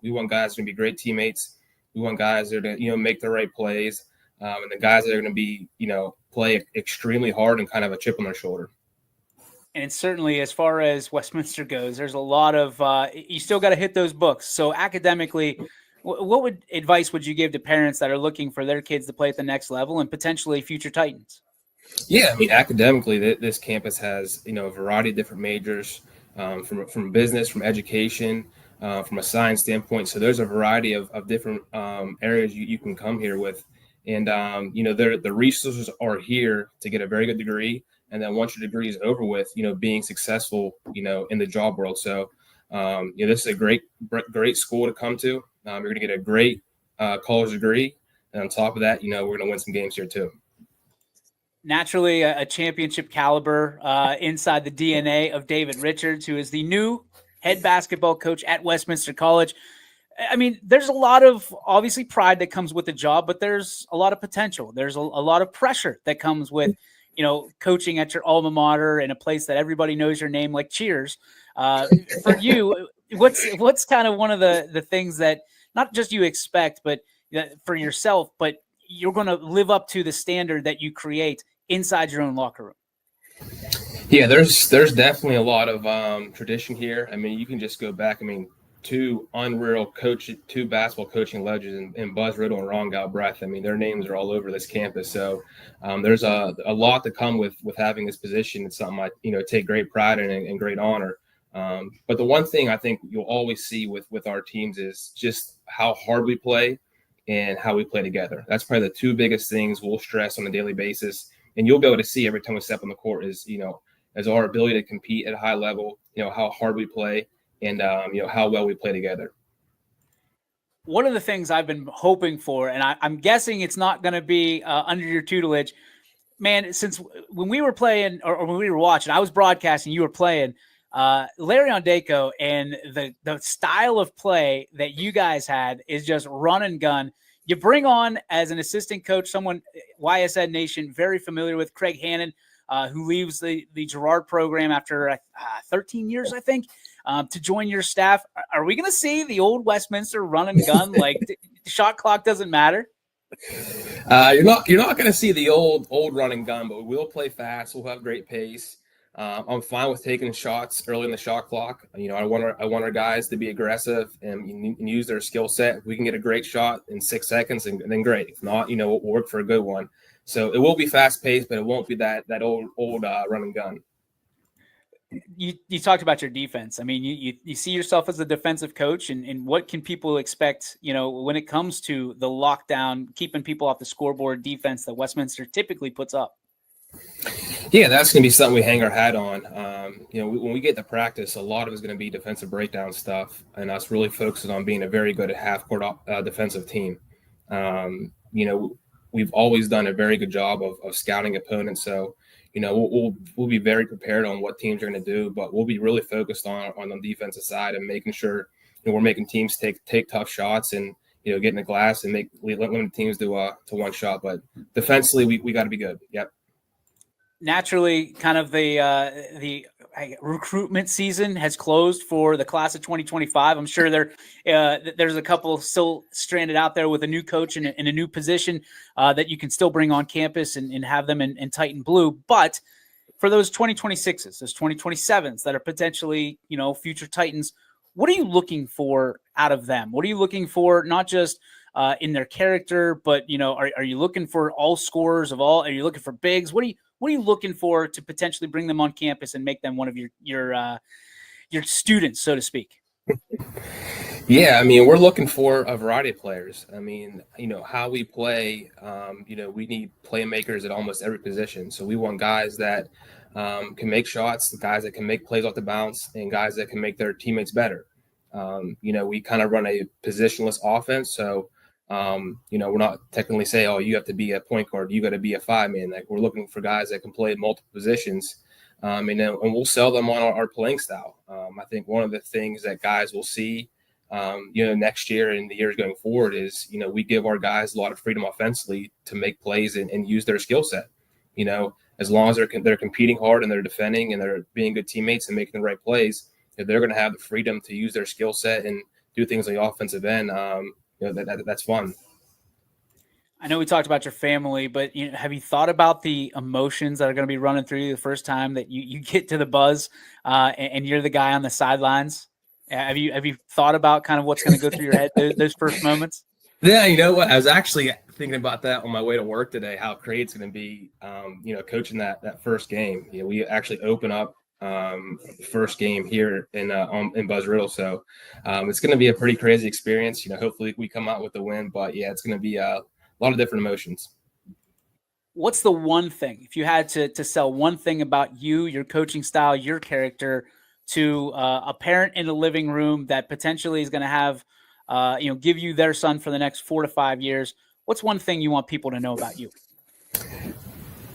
We want guys who are going to be great teammates. We want guys that are going to, make the right plays. And the guys that are going to be, play extremely hard and kind of a chip on their shoulder. And certainly as far as Westminster goes, there's a lot of you still got to hit those books. So academically, What advice would you give to parents that are looking for their kids to play at the next level and potentially future Titans? Yeah, I mean, academically, this campus has a variety of different majors, from business, from education, from a science standpoint. So there's a variety of different areas you can come here with, and the resources are here to get a very good degree, and then once your degree is over with, being successful, in the job world. So this is a great school to come to. You're going to get a great college degree, and on top of that, we're going to win some games here too. Naturally, a championship caliber inside the DNA of David Richards, who is the new head basketball coach at Westminster College. I mean, there's a lot of obviously pride that comes with the job, but there's a lot of potential. There's a lot of pressure that comes with, coaching at your alma mater in a place that everybody knows your name, like Cheers. For you, what's kind of one of the things that not just you expect, but for yourself, but you're going to live up to the standard that you create inside your own locker room? Yeah, there's definitely a lot of tradition here. I mean, you can just go back. I mean, two basketball coaching legends in Buzz Riddle and Ron Galbraith. I mean, their names are all over this campus. So there's a lot to come with having this position. It's something I take great pride in and great honor. But the one thing I think you'll always see with our teams is just how hard we play and how we play together. That's probably the two biggest things we'll stress on a daily basis. And you'll be able to see every time we step on the court is, as our ability to compete at a high level, how hard we play and, how well we play together. One of the things I've been hoping for, and I'm guessing it's not going to be under your tutelage, man, since when we were playing or when we were watching, I was broadcasting, you were playing, Larry Ondeko, and the style of play that you guys had is just run and gun. You bring on as an assistant coach someone YSN Nation very familiar with, Craig Hannon, who leaves the Girard program after 13 years, I think, to join your staff. Are we going to see the old Westminster run and gun? Like the shot clock doesn't matter? You're not going to see the old run and gun, but we will play fast. We'll have great pace. I'm fine with taking shots early in the shot clock. I want our guys to be aggressive and use their skill set. If we can get a great shot in 6 seconds, and then great. If not, we'll work for a good one. So it will be fast paced, but it won't be that old run and gun. You talked about your defense. I mean, you see yourself as a defensive coach, and what can people expect, when it comes to the lockdown, keeping people off the scoreboard defense that Westminster typically puts up? Yeah, that's going to be something we hang our hat on. When we get to practice, a lot of it is going to be defensive breakdown stuff, and us really focusing on being a very good half-court defensive team. We've always done a very good job of scouting opponents, so we'll be very prepared on what teams are going to do, but we'll be really focused on the defensive side and making sure we're making teams take tough shots and get in the glass and limit teams to one shot. But defensively, we got to be good. Yep. Naturally, kind of the recruitment season has closed for the class of 2025. I'm sure there's a couple still stranded out there with a new coach and a new position that you can still bring on campus and have them in Titan Blue. But for those 2026s, those 2027s that are potentially, future Titans, what are you looking for out of them? What are you looking for, not just in their character, but, are you looking for all scorers of all? Are you looking for bigs? What are you looking for to potentially bring them on campus and make them one of your students, so to speak? Yeah, I mean, we're looking for a variety of players. I mean, how we play, we need playmakers at almost every position. So we want guys that can make shots, guys that can make plays off the bounce, and guys that can make their teammates better. We kind of run a positionless offense. So, we're not technically saying, oh, you have to be a point guard, you got to be a 5-man. Like, we're looking for guys that can play multiple positions, and we'll sell them on our playing style. I think one of the things that guys will see, next year and the years going forward is, we give our guys a lot of freedom offensively to make plays and use their skill set. As long as they're competing hard and they're defending and they're being good teammates and making the right plays, they're going to have the freedom to use their skill set and do things on the offensive end. That's fun. I know we talked about your family, but have you thought about the emotions that are going to be running through you the first time that you get to the Buzz and you're the guy on the sidelines? Have you thought about kind of what's going to go through your head those first moments? Yeah, you know what? I was actually thinking about that on my way to work today. How great it's going to be, coaching that first game. We actually open up first game here in Buzz Riddle, so it's going to be a pretty crazy experience. Hopefully we come out with a win, but yeah, it's going to be a lot of different emotions. What's the one thing, if you had to sell one thing about you, your coaching style, your character to a parent in the living room that potentially is going to have, give you their son for the next 4 to 5 years? What's one thing you want people to know about you?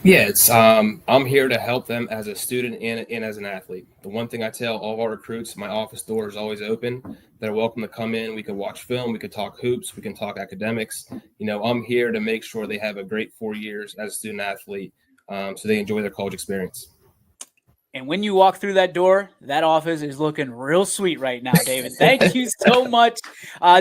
Yeah, it's I'm here to help them as a student and as an athlete. The one thing I tell all of our recruits, my office door is always open. They're welcome to come in. We could watch film. We could talk hoops. We can talk academics. I'm here to make sure they have a great 4 years as a student athlete, so they enjoy their college experience. And when you walk through that door, that office is looking real sweet right now, David. Thank you so much.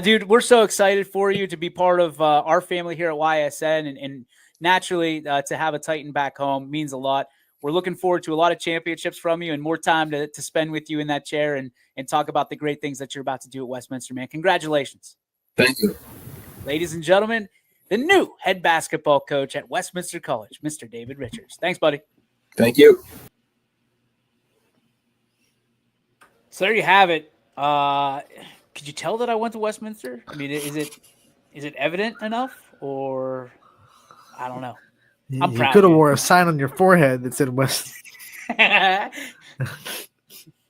Dude, we're so excited for you to be part of our family here at YSN. And naturally, to have a Titan back home means a lot. We're looking forward to a lot of championships from you and more time to spend with you in that chair and talk about the great things that you're about to do at Westminster, man. Congratulations. Thank you. Ladies and gentlemen, the new head basketball coach at Westminster College, Mr. David Richards. Thanks, buddy. Thank you. So there you have it. Could you tell that I went to Westminster? I mean, is it evident enough, or I don't know? I'm proud. You could have wore a sign on your forehead that said West.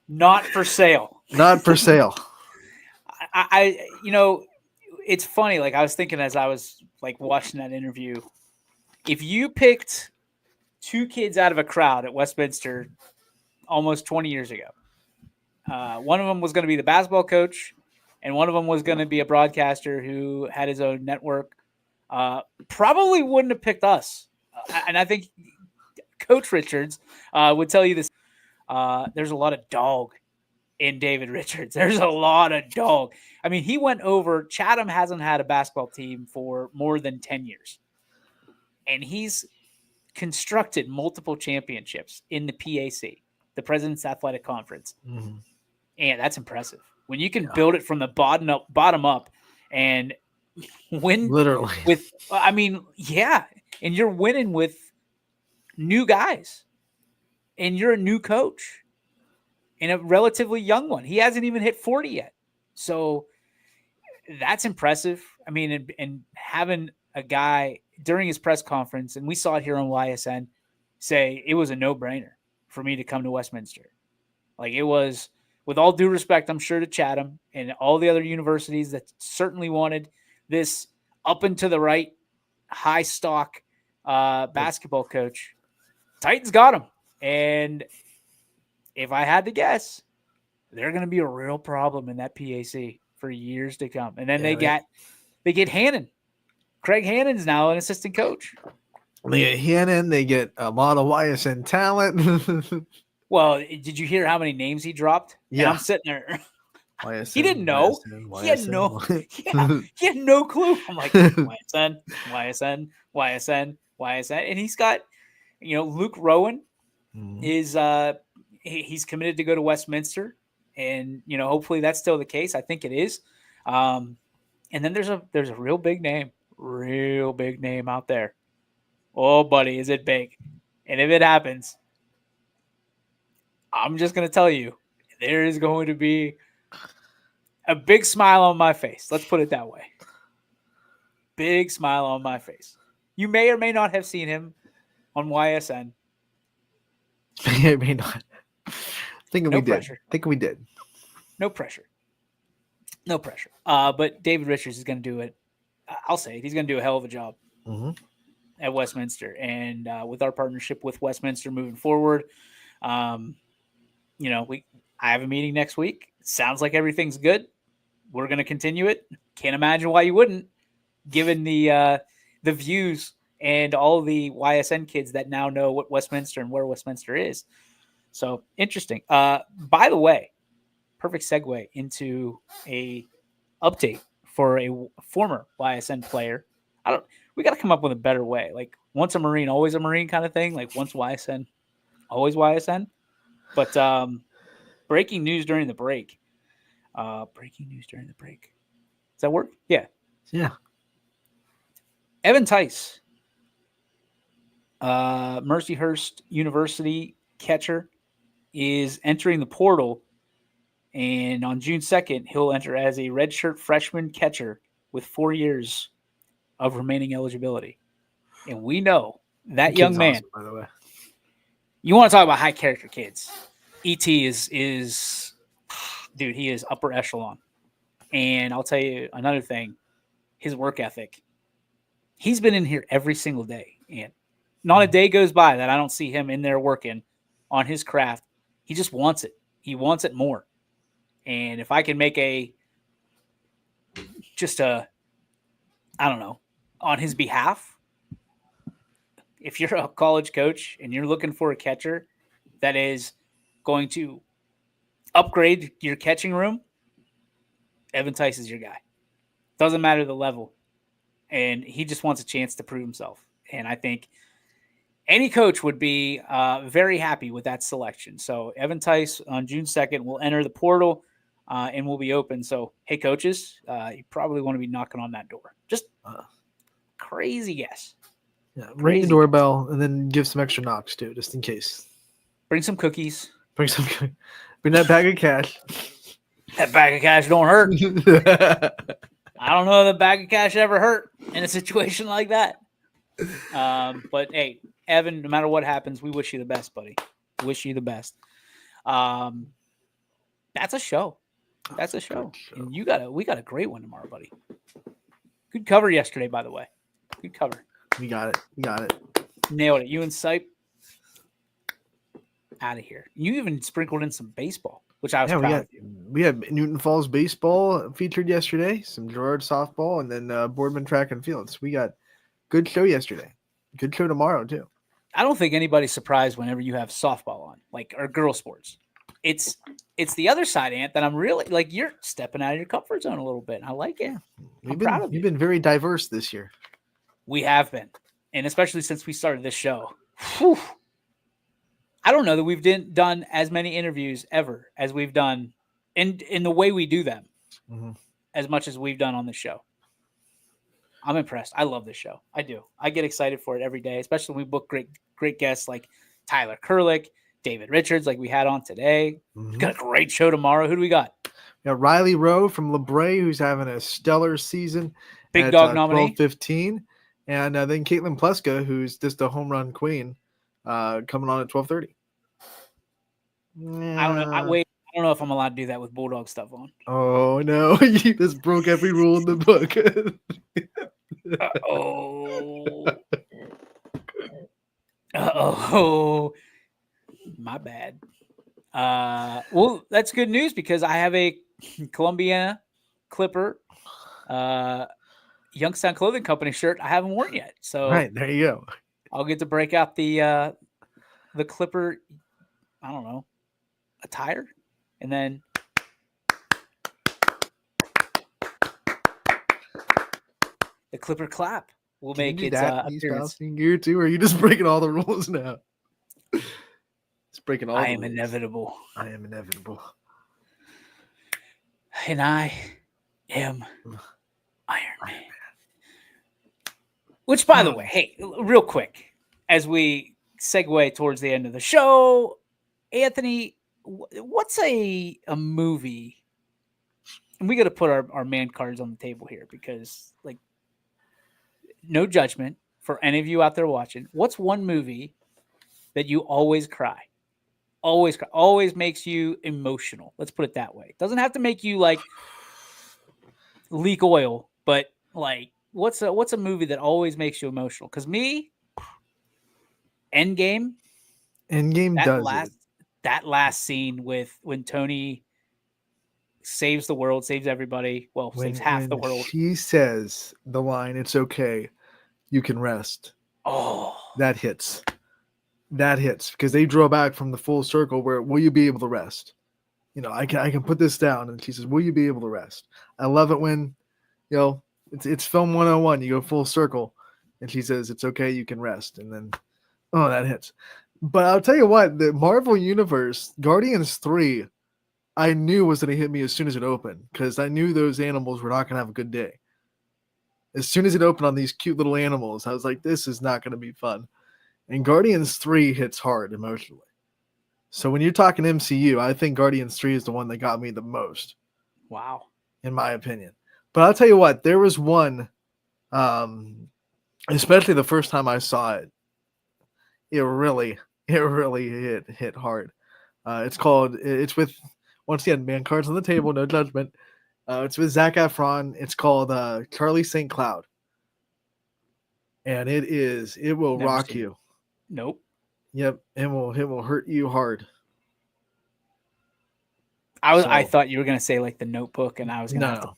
Not for sale. Not for sale. I it's funny. Like I was thinking as I was like watching that interview, if you picked 2 kids out of a crowd at Westminster almost 20 years ago, one of them was going to be the basketball coach, and one of them was going to be a broadcaster who had his own network. Probably wouldn't have picked us. And I think Coach Richards would tell you this. There's a lot of dog in David Richards. There's a lot of dog. I mean, he went over. Chatham hasn't had a basketball team for more than 10 years. And he's constructed multiple championships in the PAC, the President's Athletic Conference. Mm-hmm. And that's impressive. When you can build it from the bottom up and win literally with, and you're winning with new guys and you're a new coach and a relatively young one. He hasn't even hit 40 yet. So that's impressive. I mean, and having a guy during his press conference, and we saw it here on YSN, say it was a no-brainer for me to come to Westminster. Like it was, with all due respect, I'm sure, to Chatham and all the other universities that certainly wanted this up and to the right, high stock basketball coach. Titans got him. And if I had to guess, they're going to be a real problem in that PAC for years to come. And then they get Hannon. Craig Hannon's now an assistant coach. They get Hannon. They get a lot of YSN talent. Well, did you hear how many names he dropped? Yeah. And I'm sitting there. YSN, he didn't know. YSN, he had no clue. I'm like, YSN. And he's got, Luke Rowan is he's committed to go to Westminster. And, hopefully that's still the case. I think it is. And then there's a real big name out there. Oh, buddy, is it big? And if it happens, I'm just going to tell you, there is going to be a big smile on my face. Let's put it that way. Big smile on my face. You may or may not have seen him on YSN. May or may not. Thinking no we pressure. did. Thinking we did. No pressure. But David Richards is going to do it. I'll say it. He's going to do a hell of a job at Westminster. And with our partnership with Westminster moving forward, I have a meeting next week. Sounds like everything's good. We're going to continue it. Can't imagine why you wouldn't, given the views and all the YSN kids that now know what Westminster and where Westminster is. So interesting. By the way, perfect segue into a update for a former YSN player. We got to come up with a better way. Like once a Marine, always a Marine kind of thing. Like once YSN, always YSN. But breaking news during the break. Breaking news during the break. Does that work? Yeah. Yeah. Evan Tice, Mercyhurst University catcher, is entering the portal. And on June 2nd, he'll enter as a redshirt freshman catcher with 4 years of remaining eligibility. And we know that young man, awesome, by the way. You want to talk about high character kids. ET is dude, he is upper echelon. And I'll tell you another thing, his work ethic. He's been in here every single day. And not a day goes by that I don't see him in there working on his craft. He just wants it. He wants it more. And if I can make I don't know, on his behalf, if you're a college coach and you're looking for a catcher that is going to upgrade your catching room, Evan Tice is your guy. Doesn't matter the level. And he just wants a chance to prove himself. And I think any coach would be very happy with that selection. So Evan Tice on June 2nd will enter the portal and will be open. So, hey, coaches, you probably want to be knocking on that door. Just crazy guess. Yeah, ring the doorbell and then give some extra knocks too, just in case. Bring some cookies. Bring that bag of cash. That bag of cash don't hurt. I don't know if the bag of cash ever hurt in a situation like that. But hey, Evan, no matter what happens, we wish you the best, buddy. Wish you the best. That's a show. That's a show. And we got a great one tomorrow, buddy. Good cover yesterday, by the way. Good cover. We got it. Nailed it. You and Sipe out of here. You even sprinkled in some baseball, which I was proud of you. We had Newton Falls baseball featured yesterday, some Girard softball, and then Boardman track and fields. We got good show yesterday. Good show tomorrow too. I don't think anybody's surprised whenever you have softball on, or girl sports. It's the other side, Ant, that I'm really like. You're stepping out of your comfort zone a little bit. I like it. I'm proud of you. You've been very diverse this year. We have been, and especially since we started this show. Whew. I don't know that we've done as many interviews ever as we've done in the way we do them, as much as we've done on this show. I'm impressed. I love this show. I do. I get excited for it every day, especially when we book great guests like Tyler Kurlick, David Richards, like we had on today. Got a great show tomorrow. Who do we got? We got Riley Rowe from LeBray, who's having a stellar season. Big dog nominee. 12:15. And then Caitlin Pleska, who's just a home run queen, coming on at 12:30. I don't know. I don't know if I'm allowed to do that with Bulldog stuff on. Oh, no. You just broke every rule in the book. Uh-oh. My bad. Well, that's good news because I have a Columbia Clipper Youngstown Clothing Company shirt I haven't worn yet. So right, there you go. I'll get to break out the Clipper, I don't know, attire, and then the Clipper clap will make its appearance. Gear too, or are you just breaking all the rules now? It's breaking all. I am inevitable. I am inevitable. And I am Iron Man. Which, by the way, hey, real quick, as we segue towards the end of the show, Anthony, what's a movie? And we got to put our man cards on the table here because, like, no judgment for any of you out there watching. What's one movie that you always cry? Always cry. Always makes you emotional. Let's put it that way. It doesn't have to make you, like, leak oil, but, like, what's a movie that always makes you emotional? Because me, Endgame. That last scene when Tony saves the world, saves everybody. Well, saves half the world. He says the line, "It's okay, you can rest." Oh, that hits. That hits because they draw back from the full circle where, will you be able to rest? You know, I can put this down. And she says, will you be able to rest? I love it when, you know, it's film 101. You go full circle and she says, it's okay, you can rest. And then, oh, that hits. But I'll tell you what, the Marvel Universe, Guardians 3, I knew was going to hit me as soon as it opened because I knew those animals were not going to have a good day. As soon as it opened on these cute little animals, I was like, this is not going to be fun. And Guardians 3 hits hard emotionally. So when you're talking MCU, I think Guardians 3 is the one that got me the most. Wow. In my opinion. But I'll tell you what, there was one, especially the first time I saw it, it really hit hard. It's with, once again, man, cards on the table, no judgment. It's with Zac Efron. It's called Charlie St. Cloud. And it will Never rock seen you. Nope. Yep, it will hurt you hard. I thought you were gonna say like The Notebook, and I was gonna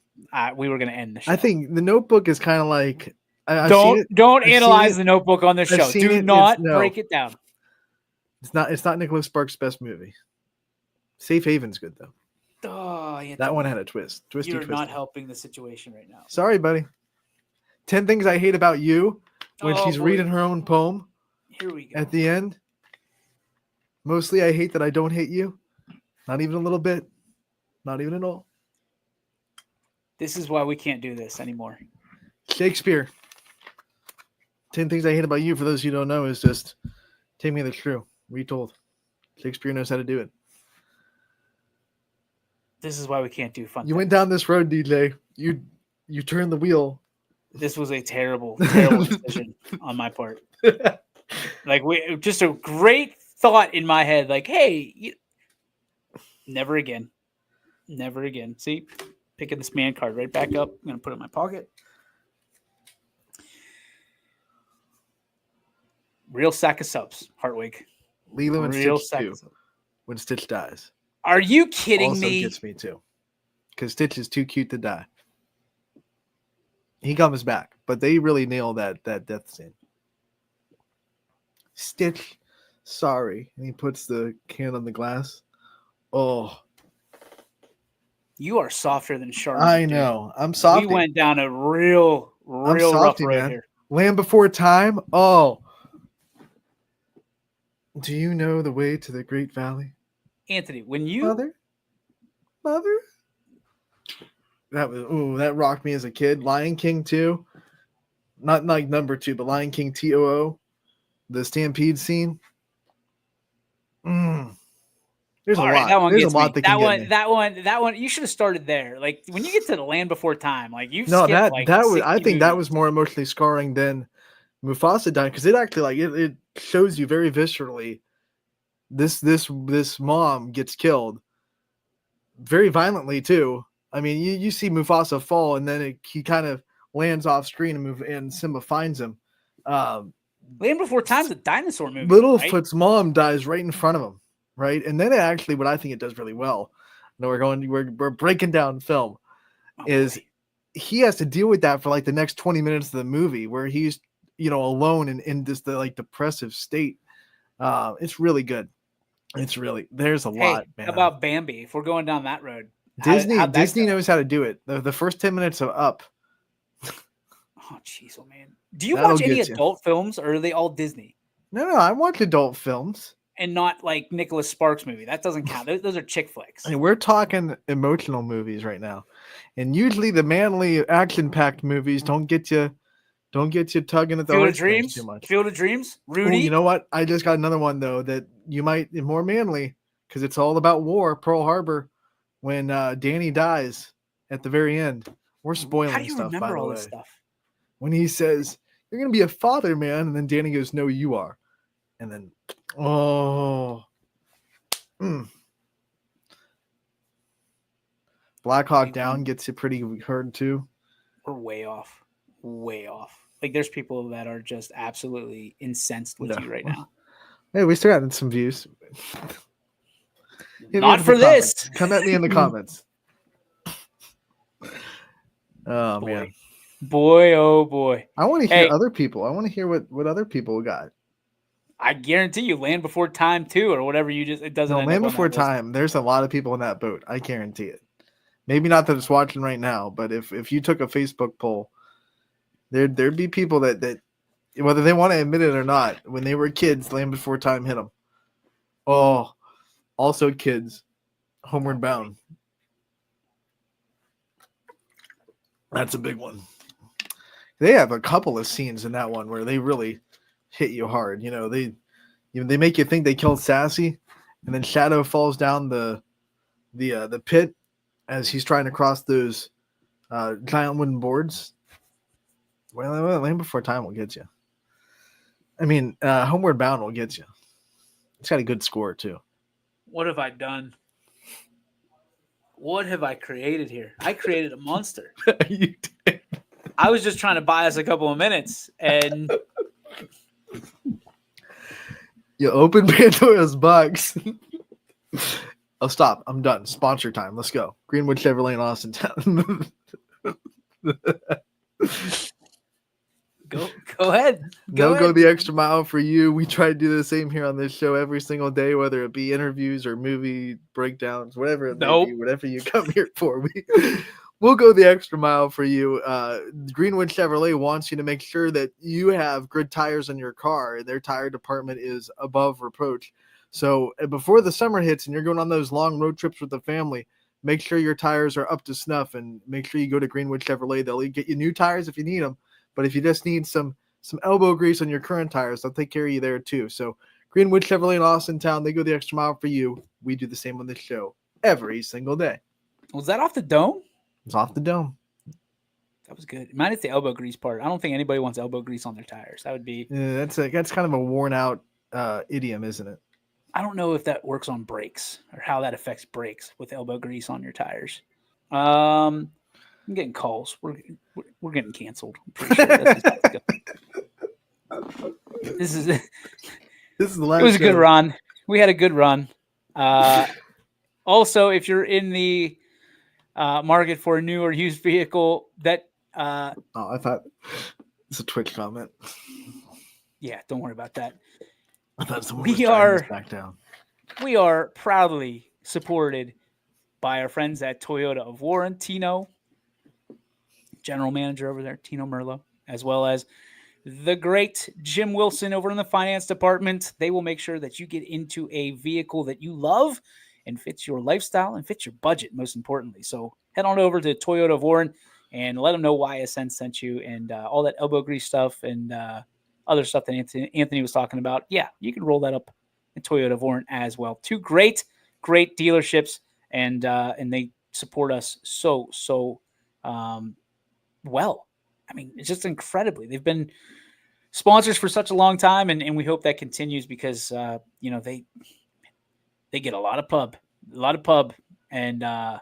we were gonna end the show. I think The Notebook is kind of like don't analyze The Notebook on this show. Do not break it down. It's not Nicholas Sparks' best movie. Safe Haven's good though. Oh, yeah, that one had a twist. You're not helping the situation right now. Sorry, buddy. 10 Things I Hate About You when she's reading her own poem. Here we go. At the end. Mostly I hate that I don't hate you. Not even a little bit. Not even at all. This is why we can't do this anymore. Shakespeare. 10 Things I Hate About You, for those who don't know, is just take me that's true. Retold. Shakespeare knows how to do it. This is why we can't do fun. You went down this road, DJ. You turned the wheel. This was a terrible decision on my part. Like just a great thought in my head. Like, hey, never again. Never again. See, picking this man card right back up. I'm gonna put it in my pocket. Real sack of subs, Hartwig. Lilo and Real Stitch 2. When Stitch dies. Are you kidding also me? Gets me too. Because Stitch is too cute to die. He comes back, but they really nail that death scene. Stitch, sorry. And he puts the can on the glass. Oh. You are softer than Sharp. I know. I'm softy. We went down a real rough road here. Land Before Time. Oh. Do you know the way to the Great Valley? Anthony, when you Mother? That rocked me as a kid. Lion King 2. Not like number 2, but Lion King TOO. The stampede scene. There's a lot. There's a lot that can get me. That one. You should have started there. Like when you get to The Land Before Time, like you've no, skipped, that was. I think that was more emotionally scarring than Mufasa dying because it actually it shows you very viscerally. This mom gets killed very violently too. I mean, you see Mufasa fall, and then he kind of lands off screen and Simba finds him. Land Before Time's a dinosaur movie. Littlefoot's mom dies right in front of him, right? And then what I think it does really well. No, we're breaking down film. He has to deal with that for like the next 20 minutes of the movie, where he's alone in this depressive state. It's really good. There's a lot, man. How about Bambi? If we're going down that road, Disney knows how to do it. The first 10 minutes of Up. Oh, jeez, man. Do you watch any adult films, or are they all Disney? No, I watch adult films. And not like Nicholas Sparks movie. That doesn't count. Those are chick flicks. And we're talking emotional movies right now. And usually the manly, action-packed movies don't get you tugging at the heartstrings too much. Field of Dreams? Rudy? Ooh, you know what? I just got another one, though, that you might more manly, because it's all about war, Pearl Harbor, when Danny dies at the very end. We're spoiling stuff, by the way. How do you remember all this stuff? When he says, "You're going to be a father, man," and then Danny goes, "No, you are." And then, Black Hawk Down gets you pretty hurt, too. We're way off. Like, there's people that are just absolutely incensed with you right now. Hey, we still got some views. Not for this. Come at me in the comments. Oh, man. Boy, oh boy. I want to hear other people. I want to hear what other people got. I guarantee you Land Before Time too, or whatever it doesn't. No, Land Before Time, there's a lot of people in that boat. I guarantee it. Maybe not that it's watching right now, but if you took a Facebook poll, there'd be people that whether they want to admit it or not, when they were kids, Land Before Time hit them. Oh, also kids. Homeward Bound. That's a big one. They have a couple of scenes in that one where they really hit you hard. They make you think they killed Sassy, and then Shadow falls down the pit as he's trying to cross those giant wooden boards. Well, Land Before Time will get you. I mean, Homeward Bound will get you. It's got a good score too. What have I done? What have I created here? I created a monster. You did. I was just trying to buy us a couple of minutes, and you open Pandora's box. Oh, stop. I'm done. Sponsor time. Let's go. Greenwood Chevrolet in Austin Town. Go ahead. They'll go the extra mile for you. We try to do the same here on this show every single day, whether it be interviews or movie breakdowns, whatever it may be, whatever you come here for. We'll go the extra mile for you. Greenwood Chevrolet wants you to make sure that you have good tires on your car. Their tire department is above reproach. So before the summer hits and you're going on those long road trips with the family, make sure your tires are up to snuff and make sure you go to Greenwood Chevrolet. They'll get you new tires if you need them. But if you just need some elbow grease on your current tires, they'll take care of you there too. So Greenwood Chevrolet in Austin Town, they go the extra mile for you. We do the same on this show every single day. Was that off the dome? It's off the dome. That was good. Mine is the elbow grease part. I don't think anybody wants elbow grease on their tires. That would be. Yeah, that's kind of a worn out idiom, isn't it? I don't know if that works on brakes or how that affects brakes with elbow grease on your tires. I'm getting calls. We're getting canceled. I'm pretty sure that's This is the last. It was a good run. We had a good run. Also, if you're in the market for a new or used vehicle, that I thought it's a Twitch comment. Yeah, don't worry about that. I thought someone we was are back down. We are proudly supported by our friends at Toyota of Warren, Tino, general manager over there, Tino Merlo, as well as the great Jim Wilson over in the finance department. They will make sure that you get into a vehicle that you love and fits your lifestyle and fits your budget, most importantly. So head on over to Toyota of Warren and let them know why YSN sent you and all that elbow grease stuff and other stuff that Anthony was talking about. Yeah, you can roll that up in Toyota of Warren as well. Two great dealerships, and they support us so well. I mean, it's just incredibly. They've been sponsors for such a long time, and we hope that continues because they get a lot of pub, and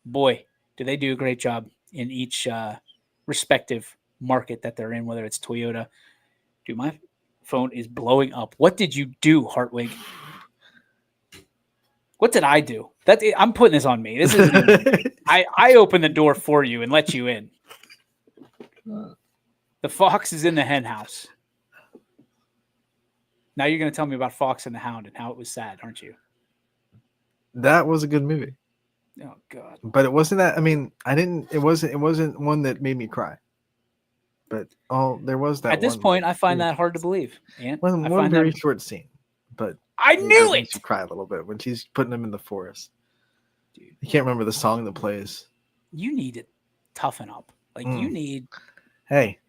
boy, do they do a great job in each respective market that they're in, whether it's Toyota. Dude, my phone is blowing up. What did you do, Hartwig? What did I do? I'm putting this on me. This is I opened the door for you and let you in. The fox is in the hen house. Now you're going to tell me about Fox and the Hound and how it was sad, aren't you? That was a good movie. Oh God! But it wasn't that. I mean, It wasn't one that made me cry. But there was that. At this point, I find that hard to believe. One very short scene, but I knew it. Makes you cry a little bit when she's putting him in the forest. Dude, I can't remember the song that plays. You need to toughen up. You need. Hey,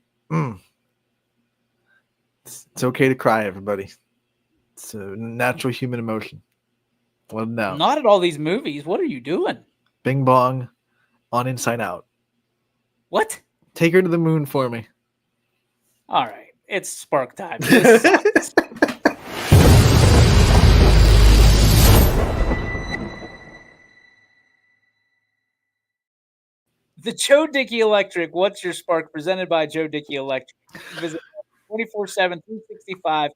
it's okay to cry, everybody. It's a natural human emotion. Let them know. Not at all these movies. What are you doing? Bing Bong on Inside Out. What? Take her to the moon for me. All right. It's Spark time. The Joe Dickey Electric. What's your spark? Presented by Joe Dickey Electric. Visit 24/7, 365.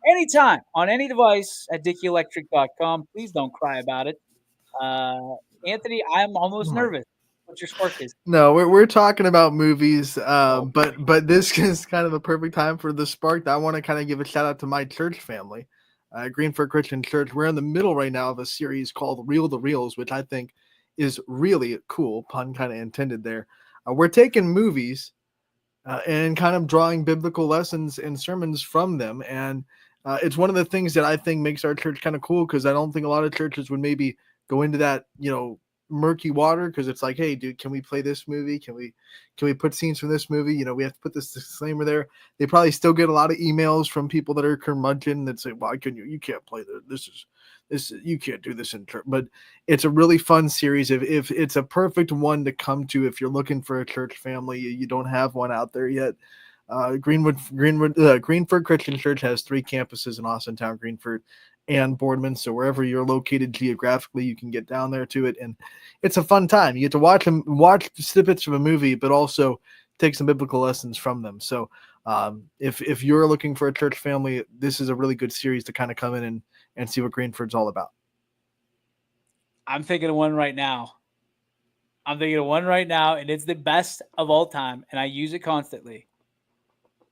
Anytime on any device at DickeyElectric.com. Please don't cry about it. Anthony, I'm almost nervous. What your spark is? No, we're talking about movies, but this is kind of the perfect time for the spark. I want to kind of give a shout out to my church family, Greenford Christian Church. We're in the middle right now of a series called Reel the Reels, which I think is really cool. Pun kind of intended there. We're taking movies and kind of drawing biblical lessons and sermons from them, and it's one of the things that I think makes our church kind of cool because I don't think a lot of churches would maybe go into that, murky water, because it's like, hey, dude, can we play this movie? Can we put scenes from this movie? We have to put this disclaimer there. They probably still get a lot of emails from people that are curmudgeon that say, why couldn't you can't play this, you can't do this in church. But it's a really fun series. If it's a perfect one to come to if you're looking for a church family, you don't have one out there yet. Greenford Christian Church has 3 campuses in Austintown, Greenford, and Boardman. So wherever you're located geographically, you can get down there to it, and it's a fun time. You get to watch snippets of a movie, but also take some biblical lessons from them. So if you're looking for a church family, this is a really good series to kind of come in and see what Greenford's all about. I'm thinking of one right now. And it's the best of all time, and I use it constantly.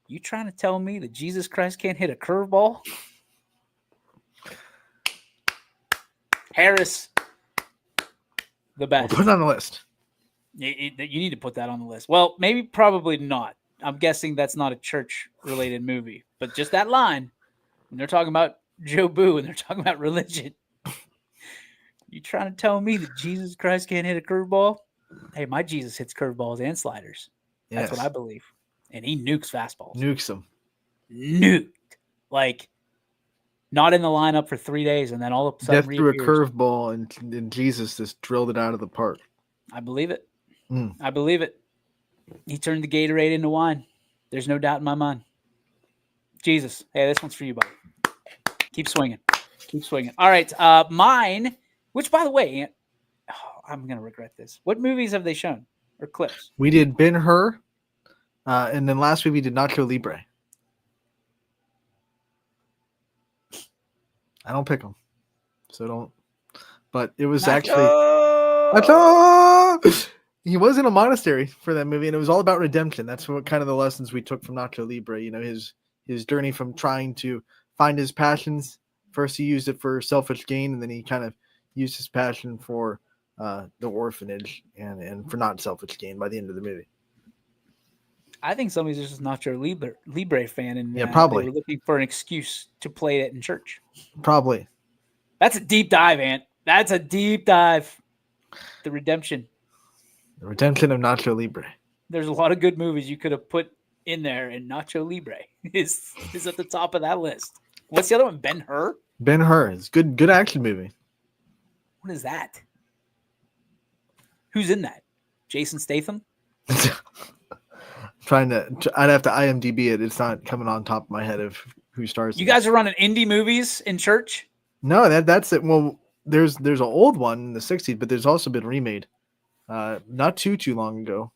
You trying to tell me that Jesus Christ can't hit a curveball? Harris, the best. We'll put it on the list. You need to put that on the list. Well, maybe probably not. I'm guessing that's not a church-related movie. But just that line, when they're talking about Joe Boo and they're talking about religion, you trying to tell me that Jesus Christ can't hit a curveball? Hey, my Jesus hits curveballs and sliders. That's what I believe. And he nukes fastballs. Nukes them. Nuked. Like, not in the lineup for 3 days, and then all of a sudden Death threw a curveball, and Jesus just drilled it out of the park. I believe it. I believe it. He turned the Gatorade into wine. There's no doubt in my mind. Jesus. Hey, this one's for you, buddy. Keep swinging. All right. Mine, which, by the way, I'm going to regret this. What movies have they shown or clips? We did Ben-Hur, and then last week we did Nacho Libre. I don't pick them, so don't. But it was actually Nacho! He was in a monastery for that movie, and it was all about redemption. That's what kind of the lessons we took from Nacho Libre. His journey from trying to find his passions. First, he used it for selfish gain, and then he kind of used his passion for the orphanage and for not selfish gain by the end of the movie. I think somebody's just a Nacho Libre fan, and probably they were looking for an excuse to play it in church. Probably. That's a deep dive, Ant. That's a deep dive. The redemption. The redemption of Nacho Libre. There's a lot of good movies you could have put in there, and Nacho Libre is at the top of that list. What's the other one? Ben-Hur? Ben-Hur. It's good action movie. What is that? Who's in that? Jason Statham? I'd have to IMDb it. It's not coming on top of my head of who stars. You guys are running indie movies in church? No, that's it. Well, there's an old one in the 60s, but there's also been remade. Not too long ago.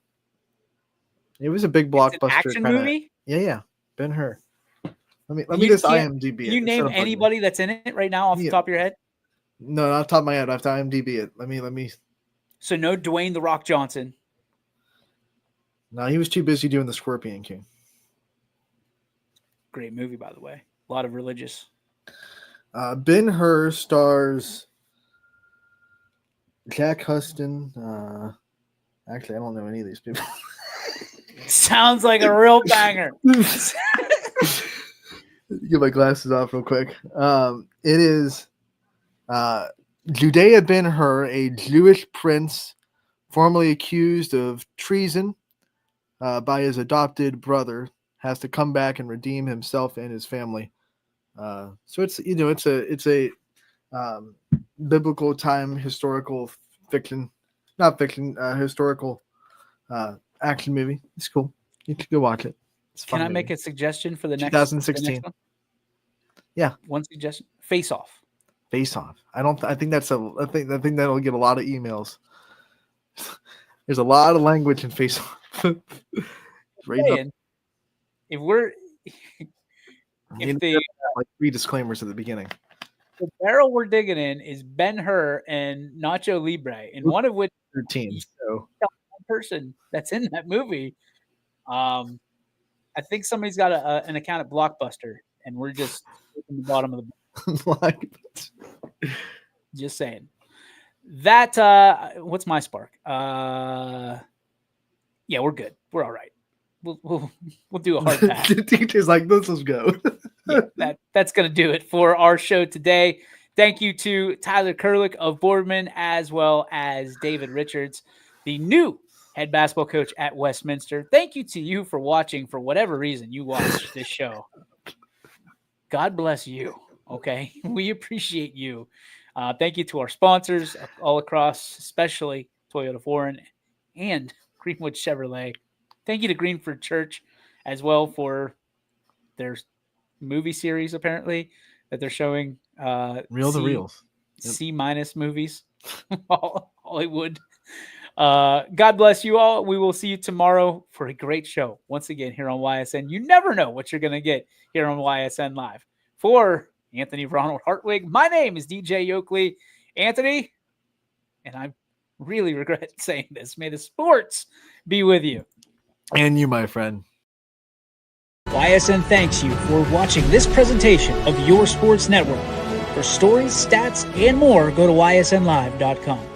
It was a big blockbuster. It's an action movie? Yeah. Ben-Hur. Let me just IMDb it. Can you name anybody that's in it right now off the top of your head? No, not off the top of my head. I have to IMDb it. Let me. So no Dwayne "The Rock" Johnson. No, he was too busy doing the Scorpion King. Great movie, by the way. A lot of religious. Ben-Hur stars Jack Huston. Actually, I don't know any of these people. Sounds like a real banger. Get my glasses off real quick. It is Judea Ben-Hur, a Jewish prince formerly accused of treason by his adopted brother, has to come back and redeem himself and his family. So it's a biblical time historical fiction, not fiction, historical action movie. It's cool. You should go watch it. Can I make a suggestion for the next 2016? The next one? Yeah, one suggestion: Face Off. Face Off. I think that'll get a lot of emails. There's a lot of language in Face Off. If the like 3 disclaimers at the beginning. The barrel we're digging in is Ben-Hur and Nacho Libre, and one of which 13. So one person that's in that movie. I think somebody's got an account at Blockbuster, and we're just in the bottom of the. Just saying. That what's my spark? Yeah, we're good. We're all right. We'll do a hard pass. The teacher's like, let's go. Yeah, that's gonna do it for our show today. Thank you to Tyler Kurlick of Boardman, as well as David Richards, the new head basketball coach at Westminster. Thank you to you for watching, for whatever reason you watched this show. God bless you, okay? We appreciate you. Thank you to our sponsors all across, especially Toyota Foreign and Greenwood Chevrolet. Thank you to Greenford Church as well for their movie series, apparently, that they're showing. Reel to Reels. C- movies. Hollywood. God bless you all. We will see you tomorrow for a great show. Once again, here on YSN. You never know what you're going to get here on YSN Live. For Anthony Ronald Hartwig, my name is DJ Yoakley. Anthony, and I really regret saying this, may the sports be with you. And you, my friend. YSN thanks you for watching this presentation of Your Sports Network. For stories, stats, and more, go to ysnlive.com.